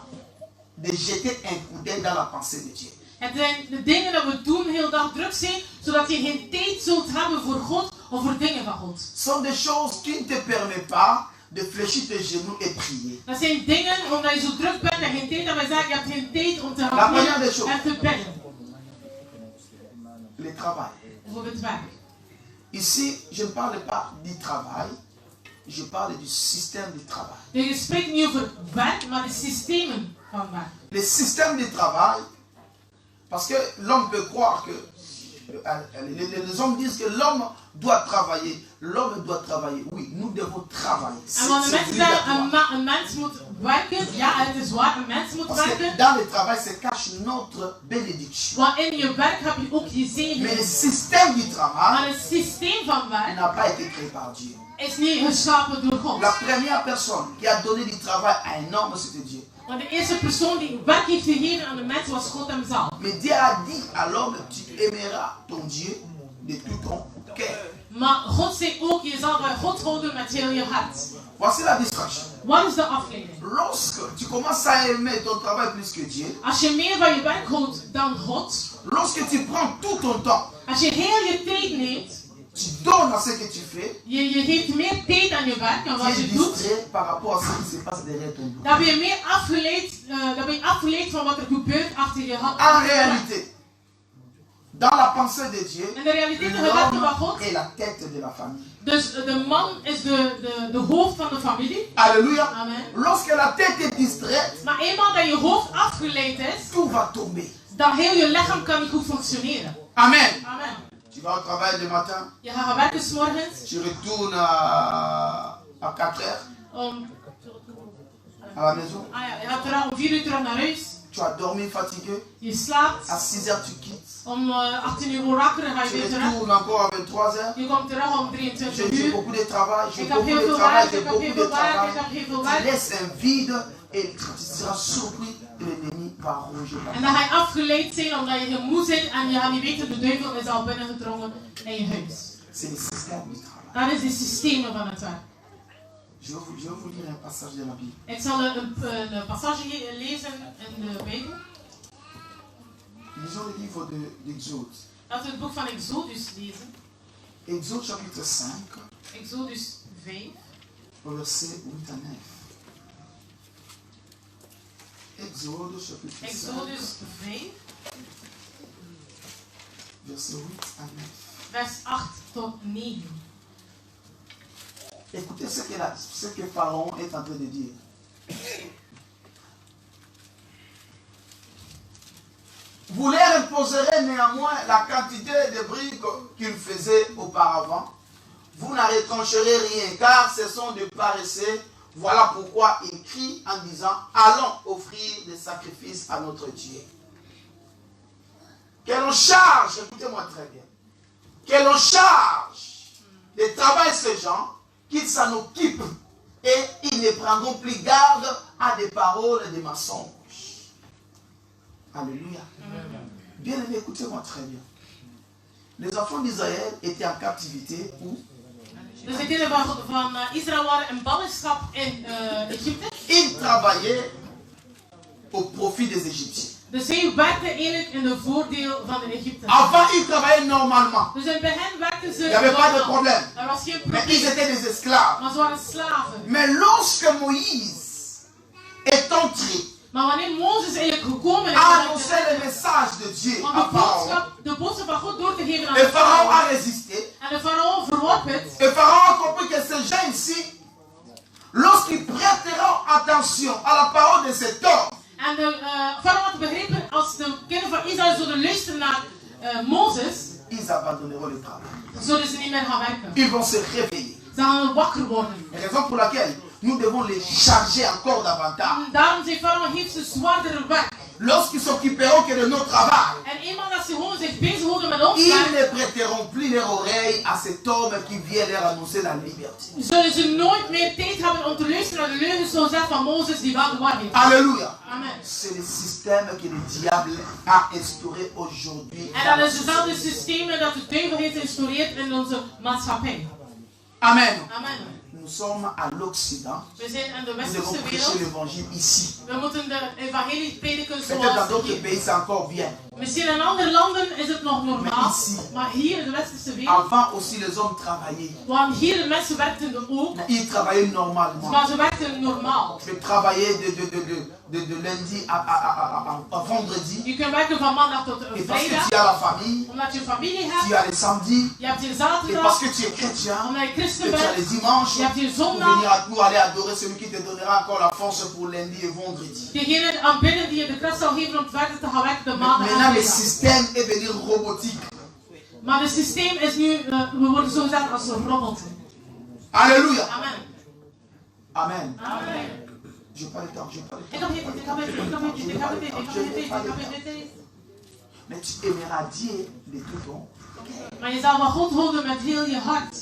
de jeter un coup d'œil dans la pensée de Dieu. Het zijn de dingen dat we doen heel dag druk zijn, zodat je geen tijd zult hebben voor God of voor dingen van God. Ce sont des choses qui ne te permettent pas de fléchir tes genoux et prier. Dat zijn dingen omdat je zo druk bent en geen tijd hebt. Wij zeggen, je hebt geen tijd om te La gaan première des bidden choses. en te bidden. Le travail. Bijvoorbeeld werk. Ici, je ne parle pas du travail, je parle du système du travail. Dus je spreekt niet over werk, maar de systemen van werk. Le système du travail, parce que l'homme peut croire que les hommes disent que l'homme doit travailler. L'homme doit travailler. Oui, nous devons travailler. En wanneer mensen zeggen een mens moet werken, ja, het is waar, een mens moet Parce que werken. dans le travail se cache notre bénédiction. Want in je werk heb je ook je Mais zegen. le système du travail Maar het systeem van werk n'a pas été créé par Dieu. is niet geschapen door God. La première personne qui a donné du travail à un homme, c'était Dieu. Want de eerste persoon die werk heeft gegeven aan de mens was God hemzelf. Mais Dieu a dit à l'homme, tu aimeras ton Dieu de tout ton cœur. Maar God zei ook, je zal bij God houden met heel je hart. Voici la distraction. Wat is de afleiding? Lorsque tu commences à aimer ton travail plus que Dieu, Als je meer van je werk houdt dan God, lorsque tu prends tout ton temps, als je heel je tijd neemt, tu donnes à ce que tu fais, je geeft meer tijd aan je werk dan tu wat es je doet, distrait par rapport à ce qui se passe derrière ton dos. dan ben je meer afgeleid van wat er gebeurt achter je hand. En réalité, dans la pensée de Dieu, In de realiteit de gedachte van God, l'homme est la tête de la famille. dus de man is de hoofd van de familie. Alléluia. Amen. Lorsque la tête est distraite, Maar eenmaal dat je hoofd afgeleid is, tout va tomber. dan heel je lichaam kan niet goed functioneren. Amen. Amen. Tu vas au travail le matin, Je gaat gaan werken 's morgens tu retournes à 4 heures à la maison. je gaat terug om 4 uur terug naar huis. Tu as dormi fatigué. Je slaapt. À 6 heures, tu quittes. Om 18 uur wakker en ga je Tu weer terug. retournes encore à 23 heures. Je komt terug om 23 J'ai uur. beaucoup de travail, j'ai Ik heb beaucoup heel de veel travail, werk, j'ai ik heb beaucoup heel de veel werk, travail. ik heb heel veel Tu werk. laisses un vide et tu seras surpris que l'ennemi va ronger ta En dan ga je afgeleid zijn omdat je moe bent en je gaat niet weten de duivel is al binnengedrongen in je huis. C'est le système du travail. Dat is het systeem van het werk. Je vais vous lire un passage de la Bible. Ik zal een passage lezen in de Bijbel. Lisons le livre d'Exode. Laten we het boek van Exodus lezen. Exode chapitre 5, Exodus 5, versets 8 à 9. Exode chapitre 5, Exodus 5, verset 8 à 9. vers 8 tot 9. Écoutez ce que Pharaon est en train de dire. Vous leur imposerez néanmoins la quantité de briques qu'ils faisaient auparavant. Vous n'en retrancherez rien, car ce sont de paresseux. Voilà pourquoi il crie en disant, allons offrir des sacrifices à notre Dieu. Que l'on charge, écoutez-moi très bien, que l'on charge de travailler ces gens, qu'ils s'en occupent, et ils ne prendront plus garde à des paroles et des mensonges. Alléluia. Bien aimé, écoutez-moi très bien. Les enfants d'Israël étaient en captivité où? Dus de kinderen van Israël waren in ballingschap in Egypte. Ils travaillaient au profit des Égyptiens. Dus zij werkten eigenlijk in de voordeel van de Egyptenaren. Avant, ils travaillaient normalement. Dus in het begin werkten ze Il n'y avait pas de normaal. problème. Er was geen Mais ils probleem. étaient des esclaves. Maar ze waren slaven. Mais lorsque Moïse est entré, Maar wanneer Mozes eigenlijk gekomen is, a annoncé le message de Dieu om à Pharaon, de boodschap van God door te geven aan et de Pharaon a farao. résisté. En de farao verworp het. Et Pharaon a compris que ces gens ici, lorsqu'ils prêteront attention à la parole de cet homme, En de farao had begrepen, als de kinderen van Israël zouden luisteren naar Mozes, ils abandonneront le travail. zouden ze niet meer gaan werken. Ils vont se réveiller. Ze gaan wakker worden. Raison pour laquelle nous devons les charger encore davantage. En daarom zei farao, geef ze zwaardere werk. Lorsqu'ils s'occuperont que de notre travail, En eenmaal dat ze gewoon zich bezighouden met ons ils werk, ne prêteront plus leur oreille à cet homme qui vient leur annoncer la liberté. zullen ze nooit meer tijd hebben om te luisteren naar de leugens zoals dat van Mozes die wel de waarheid. Alléluia. Amen. C'est le système que le diable a instauré aujourd'hui. En dat is hetzelfde systeem dat de duivel heeft geïnstaureerd in onze maatschappij. Amen. Amen. Nous sommes à l'Occident. We zijn in de Nous devons westerse prêcher wereld. l'évangile ici. We moeten de evangelie prediken Peut-être dans zoals d'autres hier. pays c'est encore bien. Misschien in andere landen is het nog normaal. Maar ici. Maar hier in de westerse wereld. Avant aussi les hommes travaillaient. Want hier de mensen werkten ook. Mais ils travaillaient normalement. Maar ze werkten normaal. Je travaillais de lundi à vendredi. Je kunt werken van maandag tot Et parce que vrijdag. tu as la famille, Omdat je familie tu hebt. as les samedis. Je hebt je Et parce zaterdag. que tu es chrétien, Omdat je que christen tu as les bent. dimanches. Je hebt je Pour zondag. venir pour aller adorer celui qui te donnera encore la force pour lundi et vendredi. Degene aanbidden die je de kracht zal geven om verder te gaan werken de maandag en Maintenant, le vrijdag. système est devenu robotique. Maar het systeem is nu, we worden zo gezegd als robots. Alléluia. Amen. Amen. Amen. Je n'ai pas le temps, je n'ai pas le Ik temps. heb dit. Mais tu aimeras Dieu de tout ton. Maar je zal van God houden met heel je hart.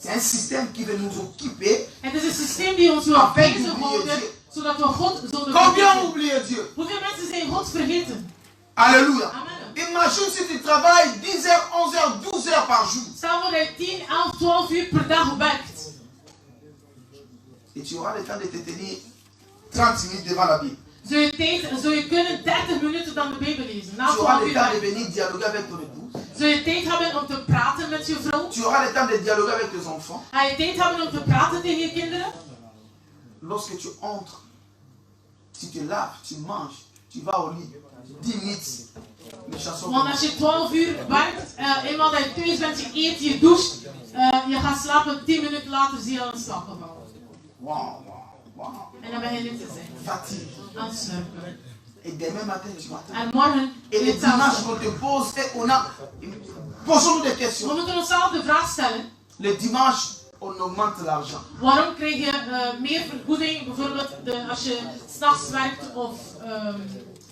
C'est un système qui veut nous occuper. Het is een systeem die ons wil bezighouden, zodat we God zullen Combien vergeten. oublient Dieu? Hoeveel mensen zijn God vergeten? Alléluia. Amen. Imagine si tu travailles 10 heures, 11 heures, 12 heures par jour. Stel voor dat je 10, 11, 12 uur per dag werkt. Et tu auras le temps de te tenir 30 minutes devant la Bible. Zou je kunnen 30 minuten dan de Bijbel lezen? Na Tu auras 12 le uur temps de werk. venir dialoguer avec ton épouse. Zul je tijd hebben om te praten met je vrouw? Tu auras le temps de dialoguer avec tes enfants. Ga je tijd hebben om te praten tegen je kinderen? Lorsque tu entres, tu te laves, tu manges, tu vas au lit. 10 minutes. Les chansons. Want als je 12 uur werkt, eenmaal dat je thuis bent, je eet, je doucht, je gaat slapen, 10 minuten later zie je al in slaap gevallen. Wow, wow, wow. En dan begin je te zijn. Fatigue. Aan het snurken. Et demain matin, tu m'attends. En morgen Et les dimanches, on te pose et on a. Posons-nous des we questions. moeten onszelf de vraag stellen. Le dimanche, on augmente l'argent. Waarom krijg je meer vergoeding bijvoorbeeld als je 's nachts werkt of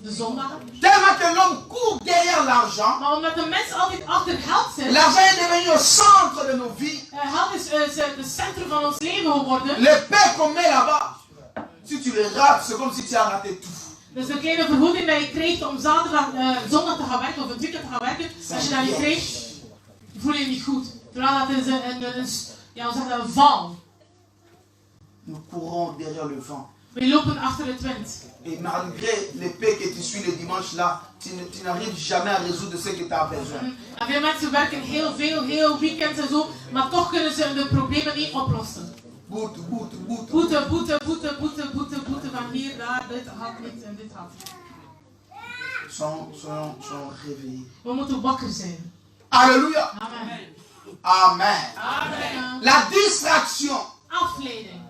de zondagen? Tellement que l'homme court derrière l'argent. Maar omdat de mens altijd achter geld zit. L'argent est devenu au centre de nos vies. Geld is het centrum van ons leven geworden. Les paix qu'on met là-bas, si tu les rates, c'est comme si tu as raté tout. Dus de kleine vergoeding die je krijgt om zaterdag, zondag te gaan werken of het weekend te gaan werken, als je dat niet krijgt, voel je je niet goed. Terwijl dat is ja, we zeggen een val. Nous courons derrière le vent. We lopen achter het wind. Et malgré l'épée que tu suis le dimanche là, tu n'arrives jamais à résoudre ce que tu as besoin. En veel mensen werken heel weekend en zo, maar toch kunnen ze de problemen niet oplossen. Boete. Boete van hier, daar, dit gaat niet en dit gaat. Sont réveillés. We moeten wakker zijn. Alléluia. Amen. Amen. Amen. La distraction. Afleiding.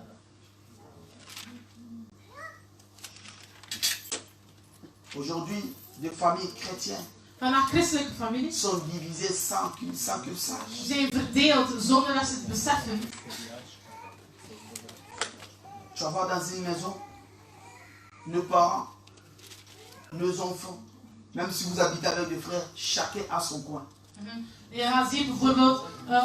Aujourd'hui, des familles chrétiennes Vandaag christelijke families sont divisées sans qu'ils sachent. zijn verdeeld zonder dat ze het beseffen. Tu vas voir dans une maison, nos parents, nos enfants, même si vous habitez avec des frères, chacun a son coin. Je gaat zien bijvoorbeeld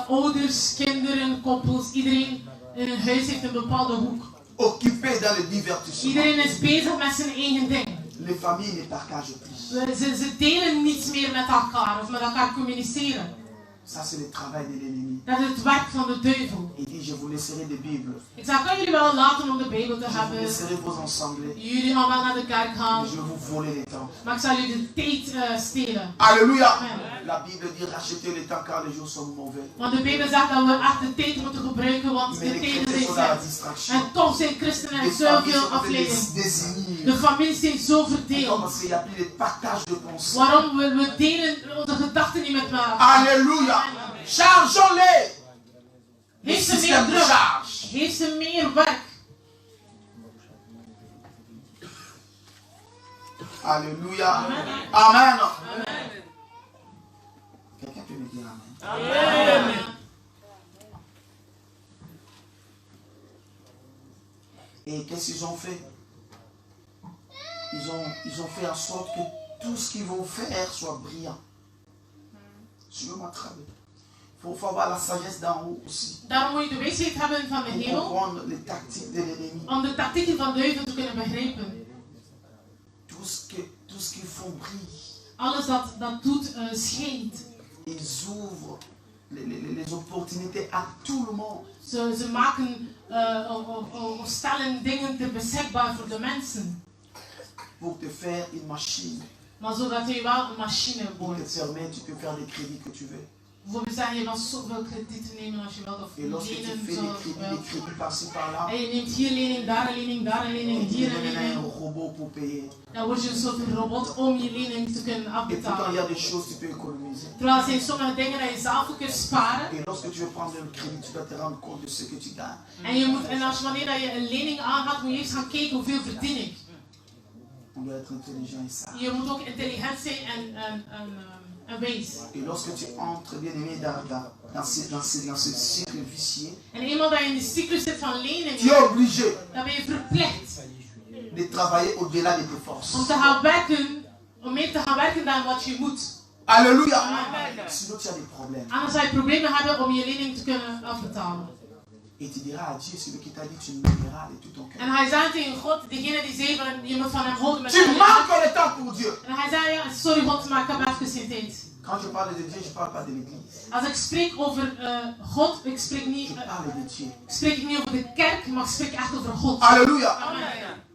ouders, kinderen, koppels, iedereen in een huis heeft een bepaalde hoek. Occupés dans le divertissement. Iedereen is bezig met zijn eigen ding. Les familles ne partagent plus. Ze delen niets meer met elkaar of met elkaar communiceren. Ça, c'est le travail de l'ennemi. Dat is het werk van de duivel. Il dit, je vous laisserai des Bibles. Ik zou kan jullie wel laten om de Bijbel te Je vous hebben. laisserai vos ensemblées. Jullie allemaal naar de kerk gaan. Je vais vous voler les temps. Maar ik zal jullie de tijd stelen. Alléluia. Amen. La Bible dit, rachetez le temps car les jours sont mauvais. Want de Bijbel zegt dat we echt de tijd moeten gebruiken, want Mais de les tijden chrétiens sont dans zijn la slecht. distraction. En toch zijn christenen Les en familles zoveel sont en train de afleiding. désunir. De families zijn zo Pourquoi? verdeeld. Parce qu'il n'y a plus de partage de pensée. Waarom? We delen onze gedachten niet met elkaar. Alléluia. Chargeons-les. Le Heeft ze meer système druk? charge. Heeft ze meer werk? Alléluia. Amen. Amen. Amen. Quelqu'un peut me dire Amen. Amen. Et qu'est-ce qu'ils ont fait? Ils ont fait en sorte que tout ce qu'ils vont faire soit brillant. Suivez-moi très bien. Il faut avoir la sagesse d'en haut aussi. Daarom moet je de wijsheid hebben van de Pour hemel comprendre les tactiques de l'ennemi. om de tactieken van de duivel te kunnen begrijpen. Tout ce qu'ils font brille. Alles dat doet schijnt. Ils ouvrent les opportunités à tout le monde. Ze maken of stellen dingen ter beschikbaar voor de mensen. Pour te faire une machine. Maar zodat je wel een machine Pour te wordt. permettre, tu peux faire les crédits que tu veux. Bijvoorbeeld zeggen, je mag zoveel kredieten nemen als je wilt. Of Et lorsque tu lenen fais zoals des je wilt. crédits par-ci par-là, En je neemt hier lening, daar een lening, daar een lening, tu hier een deviens lening. un robot pour payer. Dan word je een soort robot om je lening te kunnen Et pourtant, il y afbetalen. a des choses que tu peux économiser. Terwijl er zijn sommige dingen dat je zelf ook kunt sparen. Et lorsque tu veux prendre un crédit, tu dois te rendre compte de ce que tu gagnes. En wanneer dat je een lening aangaat, moet je eerst gaan kijken hoeveel verdien ik. On doit être intelligent et ça. Je moet ook intelligent zijn en en wees. Et lorsque tu entres, bien aimé, dans ce cycle vicieux, En eenmaal dat je in de cyclus zit van tu es leningen, obligé dan ben je verplicht de travailler au-delà de tes forces. om te gaan werken, om meer te gaan werken dan wat je moet. Alléluia. Amen. Sinon, tu as des problèmes. Anders zou je problemen hebben om je lening te kunnen afbetalen. Et tu diras à Dieu, celui qui t'a dit, tu m'aimeras de tout ton cœur. En hij zei tegen God, degene die zei van je moet van hem houden met Tu manques le temps pour Dieu. En hij zei, ja, sorry God, maar ik heb even geen tijd. Quand je parle de Dieu, je ne parle pas de l'église. Als ik spreek over God, ik spreek niet niet over de kerk, maar ik spreek echt over God. Alléluia. Amen.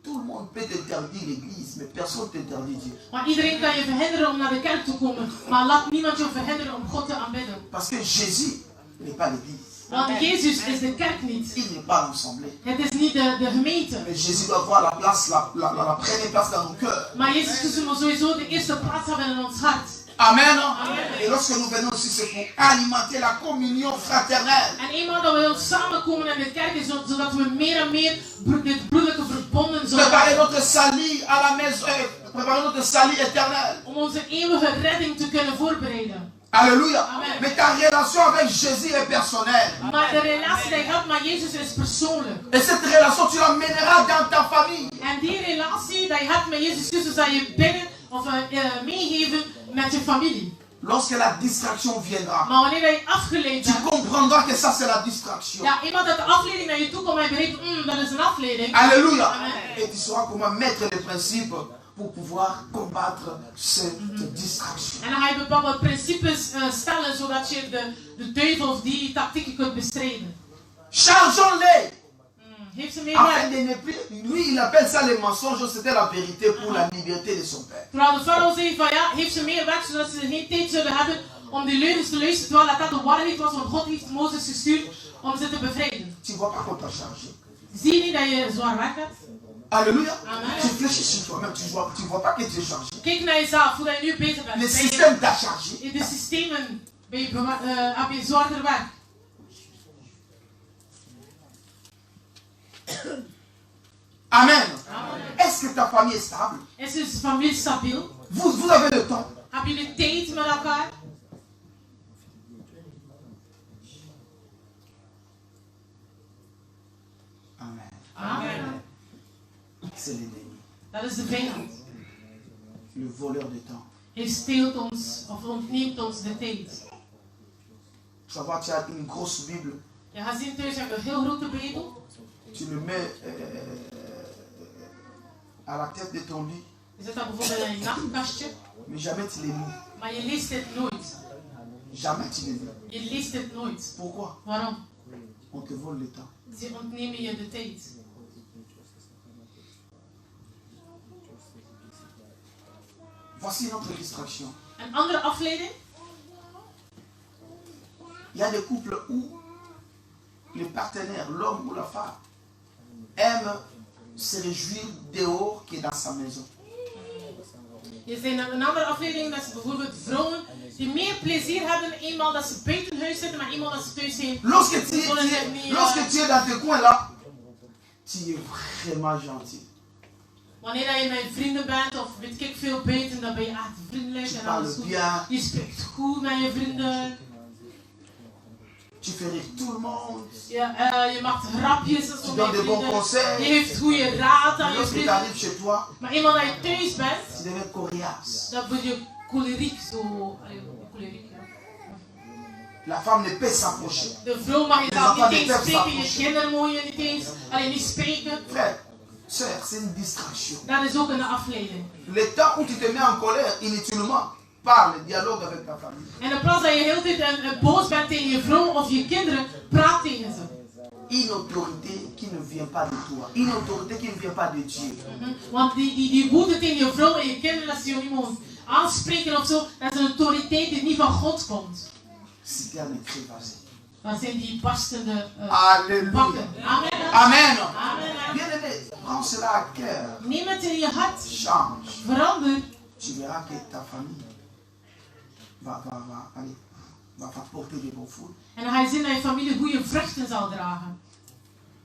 Tout le monde peut t'interdire l'église, mais personne ne t'interdit Dieu. Maar iedereen kan je verhinderen om naar de kerk te komen, maar laat niemand je verhinderen om God te aanbidden. Parce que Jésus n'est pas l'église. Want Jezus is de kerk niet. Il n'est pas l'assemblée. Het is niet de gemeente. Mais Jésus doit avoir la place, la première place dans nos cœurs. Maar Jezus Christus moet sowieso de eerste plaats hebben in ons hart. Amen. Amen. Et lorsque nous venons ici, c'est pour alimenter la communion fraternelle. En eenmaal dat we ons samenkomen in de kerk is zodat we meer en meer dit broederlijke verbonden zullen Préparer hebben. notre salut à la maison, préparer notre salut éternel. Om onze eeuwige redding te kunnen voorbereiden. Alléluia. Amen. Mais ta relation avec Jésus est personnelle. Maar de relatie die je hebt met Jezus is persoonlijk. Et cette relation, tu l'emmèneras dans ta famille. En die relatie die je hebt met Jezus Christus, dat je binnen of meegeven met je familie. Lorsque la distraction viendra, Maar wanneer je afgeleid tu bent, comprendras que ça c'est la distraction. ja, iemand dat de afleiding naar je toe komt en je begrijpt, dat is een afleiding. Alléluia. Amen. Et tu sauras comment mettre les principes pour pouvoir combattre cette distraction. En dan ga je bepaalde principes stellen zodat je de duivel of die tactieken kunt bestrijden. Changeons-les. Geef ze meer Afin werk. de ne plus, lui il appelle ça les mensonges, c'était la vérité pour la liberté de son père. Terwijl de farao zei van ja, geef ze meer werk zodat ze geen tijd zouden hebben om die leugens te luisteren. Terwijl dat de waarheid was, want God heeft Mozes gestuurd om ze te bevrijden. Tu vois pas qu'on t'a chargé. Zie je niet dat je zwaar werk hebt? Alléluia. Amen. Tu réfléchis sur toi-même, tu vois pas que tu es chargé. Kijk naar jezelf, hoe dat je nu bezig bent. Le système t'a chargé. In de systemen heb je zwaarder werk. Amen. Amen. Est-ce que ta famille est stable? Is je familie stabiel? Vous avez le temps. Hebben jullie tijd met elkaar? Amen. Amen. C'est l'ennemi, Dat is de vijand. le voleur de temps. Hij steelt ons of ontneemt ons de tijd. Tu vas voir, tu as une grosse Bible. Je gaat zien thuis hebben we een heel grote Bijbel. Tu le mets à la tête de ton lit, Je zet dat bijvoorbeeld in je nachtkastje, mais jamais tu les lis. maar je leest dit nooit. Jamais tu les lis. Je leest dit nooit. Pourquoi? Waarom? On te vole le temps. Ze ontnemen je de tijd. Voici une autre distraction. Een andere afleiding? Il y a des couples où le partenaire, l'homme ou la femme, aime se réjouir dehors que dans sa maison. Je ziet een andere afleiding, dat ze bijvoorbeeld vrouwen die meer plezier hebben eenmaal dat ze buiten huis zitten, maar eenmaal dat ze thuis zijn. Lorsque tu es dans tes coins là, tu es vraiment gentil. Wanneer je met vrienden bent of weet ik veel buiten, dan ben je echt vriendelijk en alles goed. Je spreekt goed met je vrienden. Tu fais rire tout le monde. Je maakt grapjes Tu met donnes je de bons vrienden. conseils. Je geeft goede raad aan je Lorsque tu vrienden. arrives chez toi, Maar eenmaal dat je thuis bent, tu deviens coriace. dan word je choleriek zo. Choleriek, ja. La femme ne peut s'approcher. De vrouw mag je Les zelf enfants niet ne eens peuvent spreken, je s'approcher. kinderen mogen je niet eens alleen niet spreken. Frère, sœur, c'est une distraction. Dat is ook een afleiding. Le temps où tu te mets en colère, inutilement, parle, dialogue avec ta famille. En in plaats dat je heel de tijd boos bent tegen je vrouw of je kinderen, praat tegen ze. Une autorité qui ne vient pas de toi. Une autorité qui ne vient pas de Dieu. Want die woede tegen je vrouw en je kinderen, dat ze je niet mogen aanspreken of zo, dat is een autoriteit die niet van God komt. Citerne crévassée. Dat zijn die barstende Alléluia. bakken. Amen. Amen. Amen. Bien-aimé, prends cela à cœur. Neem het in je hart. Change. Verander. Tu verras que ta famille va porter des bons fruits. En dan ga je zien dat je familie goede vruchten zal dragen.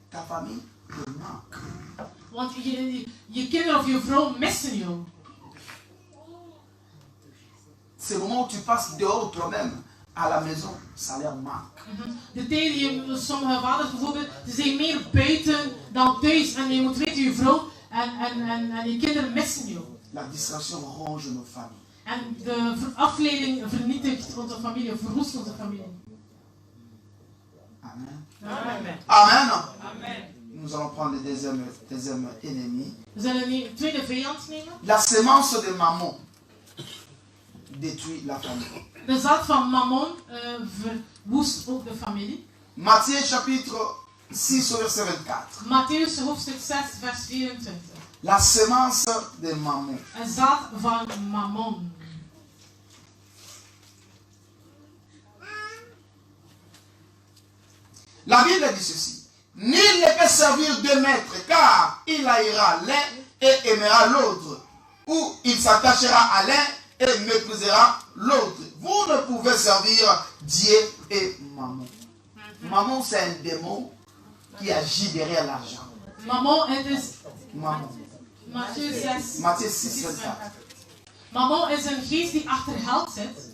Ta famille te manque. Want je kinderen of je vrouw missen jou. C'est le moment où tu passes dehors toi-même à la maison, ça leur manque. De tijd die sommige vaders bijvoorbeeld, ze zijn meer buiten dan thuis. En je moet weten, je vrouw en je kinderen missen je. La distraction ronge nos familles. En de afleiding vernietigt onze familie, verwoest onze familie. Amen. Amen. Amen. Amen. Nous allons prendre le deuxième ennemi. We zullen nu de tweede vijand nemen. La sémence de mammon détruit la famille. De zaad van Mammon verwoest ook de familie. Matthieu chapitre 6 verset 24. Matthäus hoofdstuk 6 vers 24. La sémence de mammon. Een zaad van Mammon. La Bible dit ceci. Nul ne peut servir deux maîtres, car il haïra l'un et aimera l'autre, ou il s'attachera à l'un et méprisera l'autre. Vous ne pouvez servir Dieu et Mammon. Mammon, c'est un démon qui agit derrière l'argent. Mammon, het is Mammon. Matthieu 6, 24. Mammon is een geest die achter geld zit.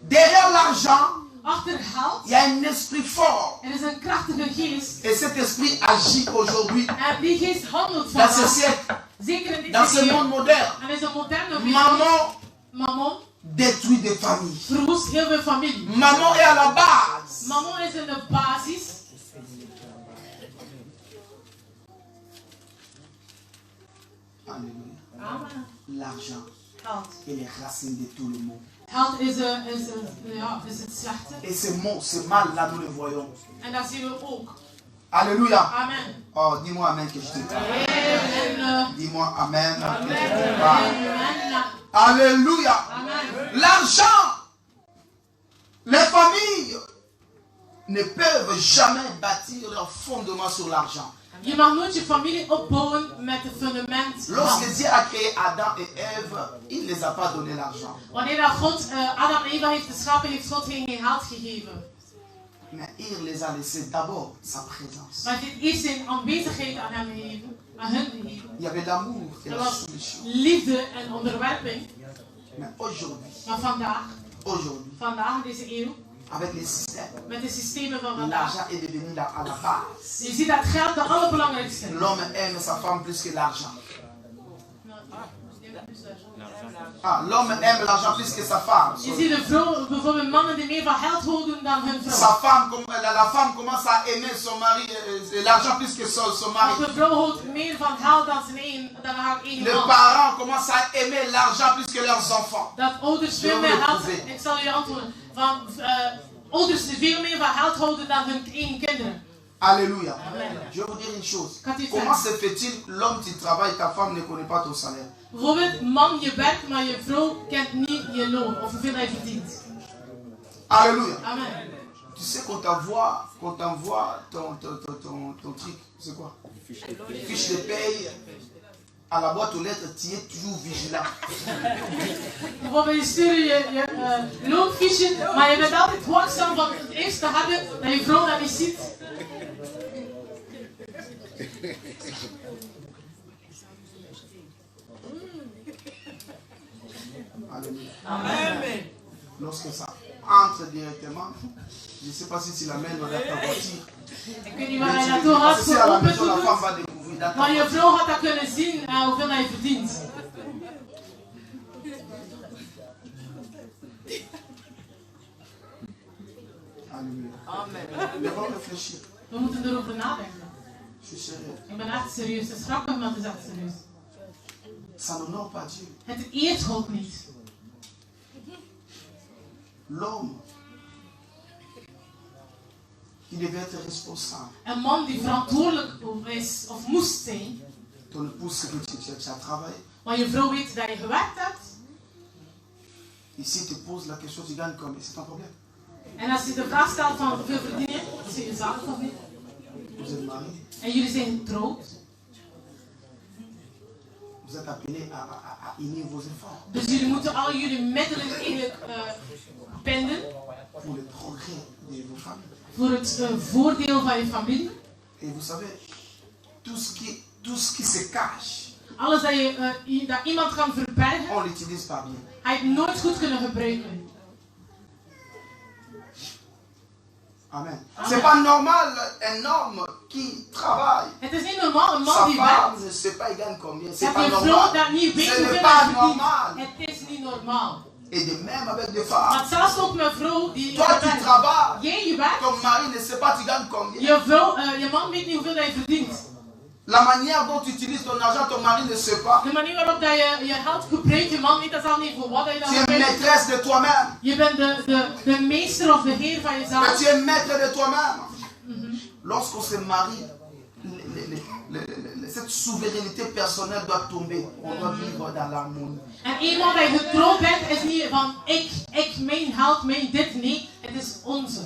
Derrière l'argent, Achter geld. il y a un esprit fort. Er is een krachtige geest. Et cet esprit agit aujourd'hui En die geest handelt dans ce vandaag. siècle, Zeker in dans ce deze monde eeuw. moderne. En is een moderne wereld. Mammon Mammon détruit des familles. verwoest heel veel familie. Mammon est à la base. Mammon is in de basis. Alléluia. Amen. L'argent Geld. est les racines de tout le monde. Geld is het slechte. Et ce mal là, nous le voyons. En dat zien we ook. Alléluia. Amen. Oh, dis-moi Amen que je te parle. Amen. Dis-moi Amen. Amen. Ah. Amen. Alléluia. Amen. L'argent, les familles ne peuvent jamais bâtir leur fondement sur l'argent. Je mag nooit je familie opbouwen met het fundament. Lorsque Dieu a créé Adam et Ève, il ne les a pas donné l'argent. Wanneer dat God Adam en Eva heeft geschapen, heeft God geen geld gegeven. Mais il les a laissés d'abord sa présence. Maar het heeft eerst zijn aanwezigheid aan hem gegeven, aan hun gegeven. Il y avait l'amour et Er la was soumission. liefde en onderwerping. Mais aujourd'hui, Maar aujourd'hui, vandaag in deze eeuw, avec les systèmes, met de systemen van vandaag, l'argent est devenu à la base. je ziet dat geld de allerbelangrijkste is. L'homme aime sa femme plus que l'argent. Ah, l'homme aime l'argent plus que sa femme. Je ziet de vrouw, bijvoorbeeld mannen die meer van geld houden dan hun vrouw. Sa femme, la femme commence à aimer son mari, l'argent plus que son mari. De vrouw houdt meer van geld dan haar eigen Les man. parents commencent à aimer l'argent plus que leurs enfants. Dat ouders veel meer geld, ik zal u antwoorden, van ouders die veel meer van geld houden dan hun eigen kinderen. Alléluia. Amen. Je vais vous dire une chose. Quand tu Comment fais- se fait-il, l'homme qui travaille, ta femme ne connaît pas ton salaire? Bijvoorbeeld, man, je werkt, maar je vrouw kent niet je loon of hoeveel hij verdient. Alléluia. Amen. Tu sais qu'on t'envoie ton truc, c'est quoi? Fiche de paye à la boîte aux lettres, tu es toujours vigilant. Bijvoorbeeld, je stuurt je loonfiche, maar je bent altijd waakzaam van het eerst te hebben dat je vrouw dat niet ziet. Alléluia. Amen. Lorsque ça entre directement, je ne sais pas si tu l'amènes dans ta voiture. Ik weet niet waar hij naartoe had Si à la voor maison, la open femme doet, va découvrir dans ta maar je voiture. vrouw had dat kunnen zien hoeveel hij verdient. Alléluia. Amen. Mais on réfléchir. We moeten erover nadenken. Je suis sérieux. Ik ben echt serieus. Het is grappig, maar het is echt serieus. Ça n'honore pas Dieu. Het eert God niet. L'homme, il devait être responsable. Een man die verantwoordelijk is of moest zijn, Ton épouse, c'est que tu as travaillé. maar je vrouw weet dat je gewerkt hebt. Ici, tu te poses la question, tu gagnes combien? C'est ton problème. En als je de vraag stelt van hoeveel verdien je, dat is je zaak toch niet. Vous êtes mariés. En jullie zijn getrouwd, Vous êtes appelés à unir vos efforts dus jullie moeten al jullie middelen eigenlijk binden pour le progrès de vos familles. voor het voordeel van je familie. Et vous savez, tout ce qui se cache Alles dat iemand kan verbergen, on l'utilise pas bien. hij het nooit goed kunnen gebruiken. Amen. C'est pas normal un homme qui travaille. Het is niet normaal, een man Sa die femme werkt. ne sait pas il gagne combien. C'est Dat pas je vrouw normal. dat niet weet Ce hoeveel n'est hij pas verdient. normal. Het is niet normaal. Et de même avec des Maar femmes. zelfs ook met vrouw die Toi tu werkt. travailles. Jij, je werkt. Ton mari ne sait pas tu gagnes combien. Je man weet niet hoeveel hij verdient. La manière dont tu utilises ton argent, ton mari ne sait pas. De manier waarop dat je geld gebruikt, je man weet dat al niet voor wat hij dat Tu es gebruikt. maîtresse de toi-même. Je bent de meester of de heer van Mais jezelf. tu es maître de toi-même. Lorsqu'on se marie, cette souveraineté personnelle doit tomber. On doit vivre dans l'harmonie. En eenmaal dat je getrouwd bent, is niet van ik, mijn geld, mijn dit. Nee, het is onze.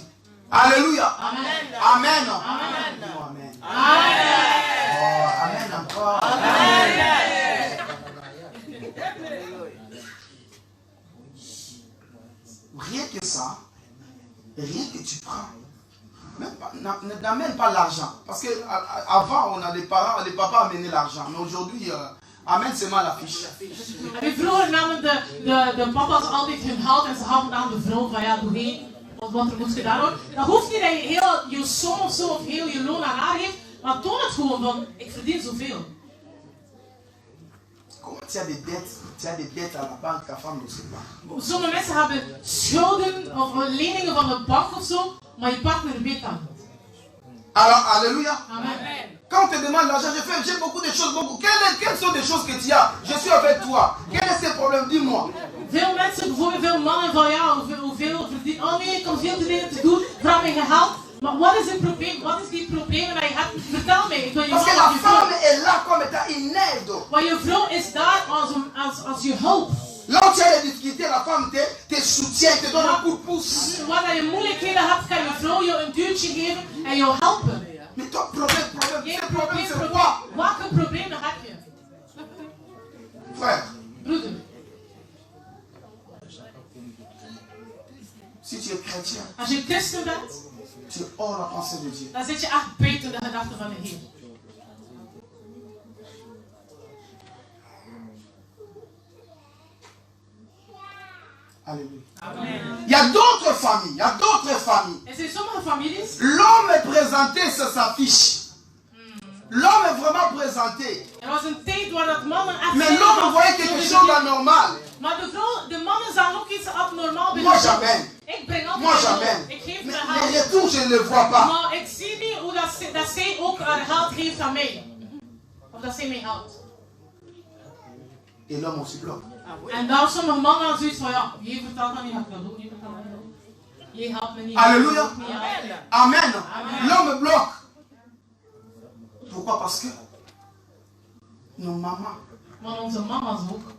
Alléluia. Amen. Amen. Amen. Dis-moi amen. Amen. Oh, amen encore. Rien que ça, rien que tu prends, n'amène pas l'argent. Parce que avant, on a les parents, les papas amenaient l'argent. Mais aujourd'hui, amène seulement la fiche. En vroeger namen de papa's altijd hun geld en ze hadden aan de vrouw van ja, doe heen. Wat er moet gedaan worden. Dat hoeft niet dat je heel je som of zo of heel je loon aan haar geeft. Maar toon het gewoon van ik verdien zoveel. Comment tu as des dettes à la banque, ta femme ne sait pas. Sommige mensen hebben schulden of leningen van de bank of zo, maar je partner weet dat niet. Alors, alléluia. Amen. Quand on te demande l'argent, j'ai beaucoup de choses. Quelles sont les choses que tu as? Je suis avec toi. Quel est ce problème? Dis-moi. Veel mensen, bijvoorbeeld veel mannen van ja, hoeveel verdient. Oh nee, ik kom veel te dingen te doen, vraag me geld. Maar wat is het probleem? Wat is die problemen dat je hebt? Vertel mij. Ik wil je Parce que la femme est là comme étant une aide. Maar je vrouw is daar als je hulp. Là où tu as des difficultés, la femme te soutient, te donne un coup de pouce. Waar je moeilijkheden hebt, kan je vrouw je een duwtje geven en jou helpen. Mais toi, problème, Geen c'est probleem. quoi? Welke problemen heb je? Frère, Broeder, si tu es chrétien, als je christen bent, tu es hors la pensée de Dieu. dan zit je echt buiten de gedachten van de Heer. Alléluia. Amen. Il y a d'autres familles, Er zijn sommige families. L'homme est présenté sur sa fiche. L'homme est vraiment présenté. Er was een tijd waar dat mannen echt. Mais l'homme voyait quelque chose d'anormal. Maar de mannen zagen ook iets abnormaal bij Moi, jamais. Ik breng altijd. Moi, jamais. Ik geef Mais mijn geld. les retours, je ne les vois pas. Maar ik zie niet hoe dat zij ook haar geld geeft aan mij. Of dat zij mij helpt. Et l'homme aussi bloque. En dan sommige mannen dan zoiets van ja, je vertelt dan niet dat ik dat doe, je vertelt dat niet. Je helpt me niet. Alléluia. Je helpt me niet. Amen. Amen. L'homme bloque. Pourquoi? Parce que nos mamans, Maar onze mama's ook.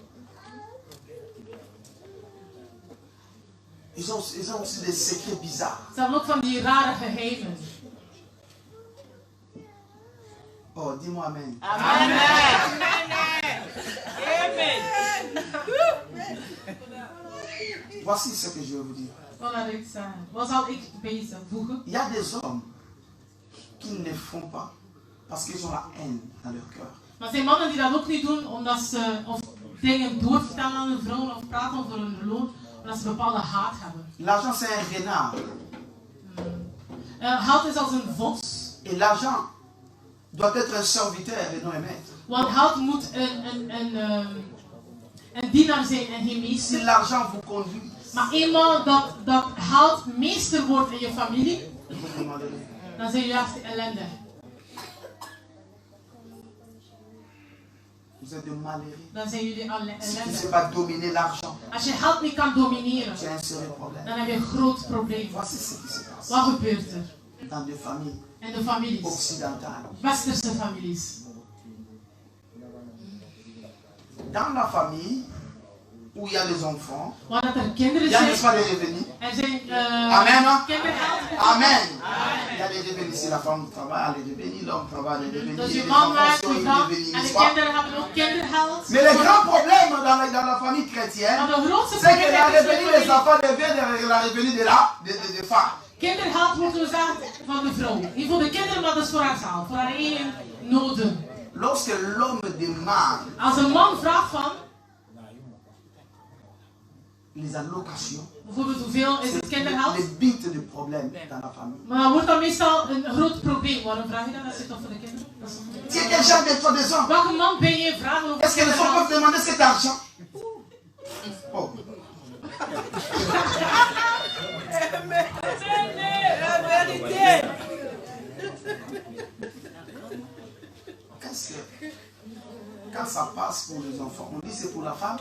ils ont aussi des secrets bizarres. Ze hebben ook van die rare geheimen. Oh, dis-moi amen. Amen. Voici ce que je vais vous dire. Wat zal ik zeggen? Wat zal ik bezig voegen? Il y a des hommes qui ne le font pas parce qu'ils ont la haine dans leur cœur. Maar er zijn mannen die dat ook niet doen omdat ze of dingen doorvertellen aan hun vrouwen of praten over hun loon, omdat ze bepaalde haat hebben. L'argent, c'est un renard. Geld is als een vos. Et l'argent doit être un serviteur et non un maître. Want geld moet een dienaar zijn en geen Si meester. l'argent vous conduit, Maar eenmaal dat geld meester wordt in je familie, vous demanderez. dan zijn jullie echt ellendig. Vous êtes de malheureux. Dan zijn jullie Si tu ne sais ellendig. pas dominer l'argent, Als je geld niet kan domineren, tu as un sérieux problème. dan heb je een groot probleem. Voici ce qui se passe Wat gebeurt er dans des familles in de families? occidentales. Westerse families. Dans la famille où il y a les enfants, Waar dat er kinderen il y a n'est-ce zijn, pas les revenus. er zijn Amen. kindergeld. Amen. Il y a les revenus. Si la femme travaille, les revenus, l'homme travaille, les revenus. Dus Les je man enfants werkt, sont je les vrouw, revenus, en n'est-ce de pas? kinderen hebben ook kindergeld. Mais le grand problème dans la famille chrétienne, Maar de grootste c'est que probleem la is revenu de des enfants devient la revenu de la femme. kindergeld moeten we zeggen van de vrouw. Niet voor de kinderen, maar dat is voor haarzelf. Voor haar eigen noden. Lorsque l'homme demande Als een man vraagt van, les allocations, bijvoorbeeld hoeveel is het c'est kindergeld? le but du problème dans la famille. Maar dan wordt dat meestal een groot probleem. Waarom vraag je dat? Dat zit toch voor de kinderen? Dat is toch voor de kinderen? Tu es quel genre de toi des hommes? Welke man ben je vragen over Est-ce que les hommes kindergeld? peuvent demander cet argent? Oh. Quand ça passe pour les enfants, on dit c'est pour la femme,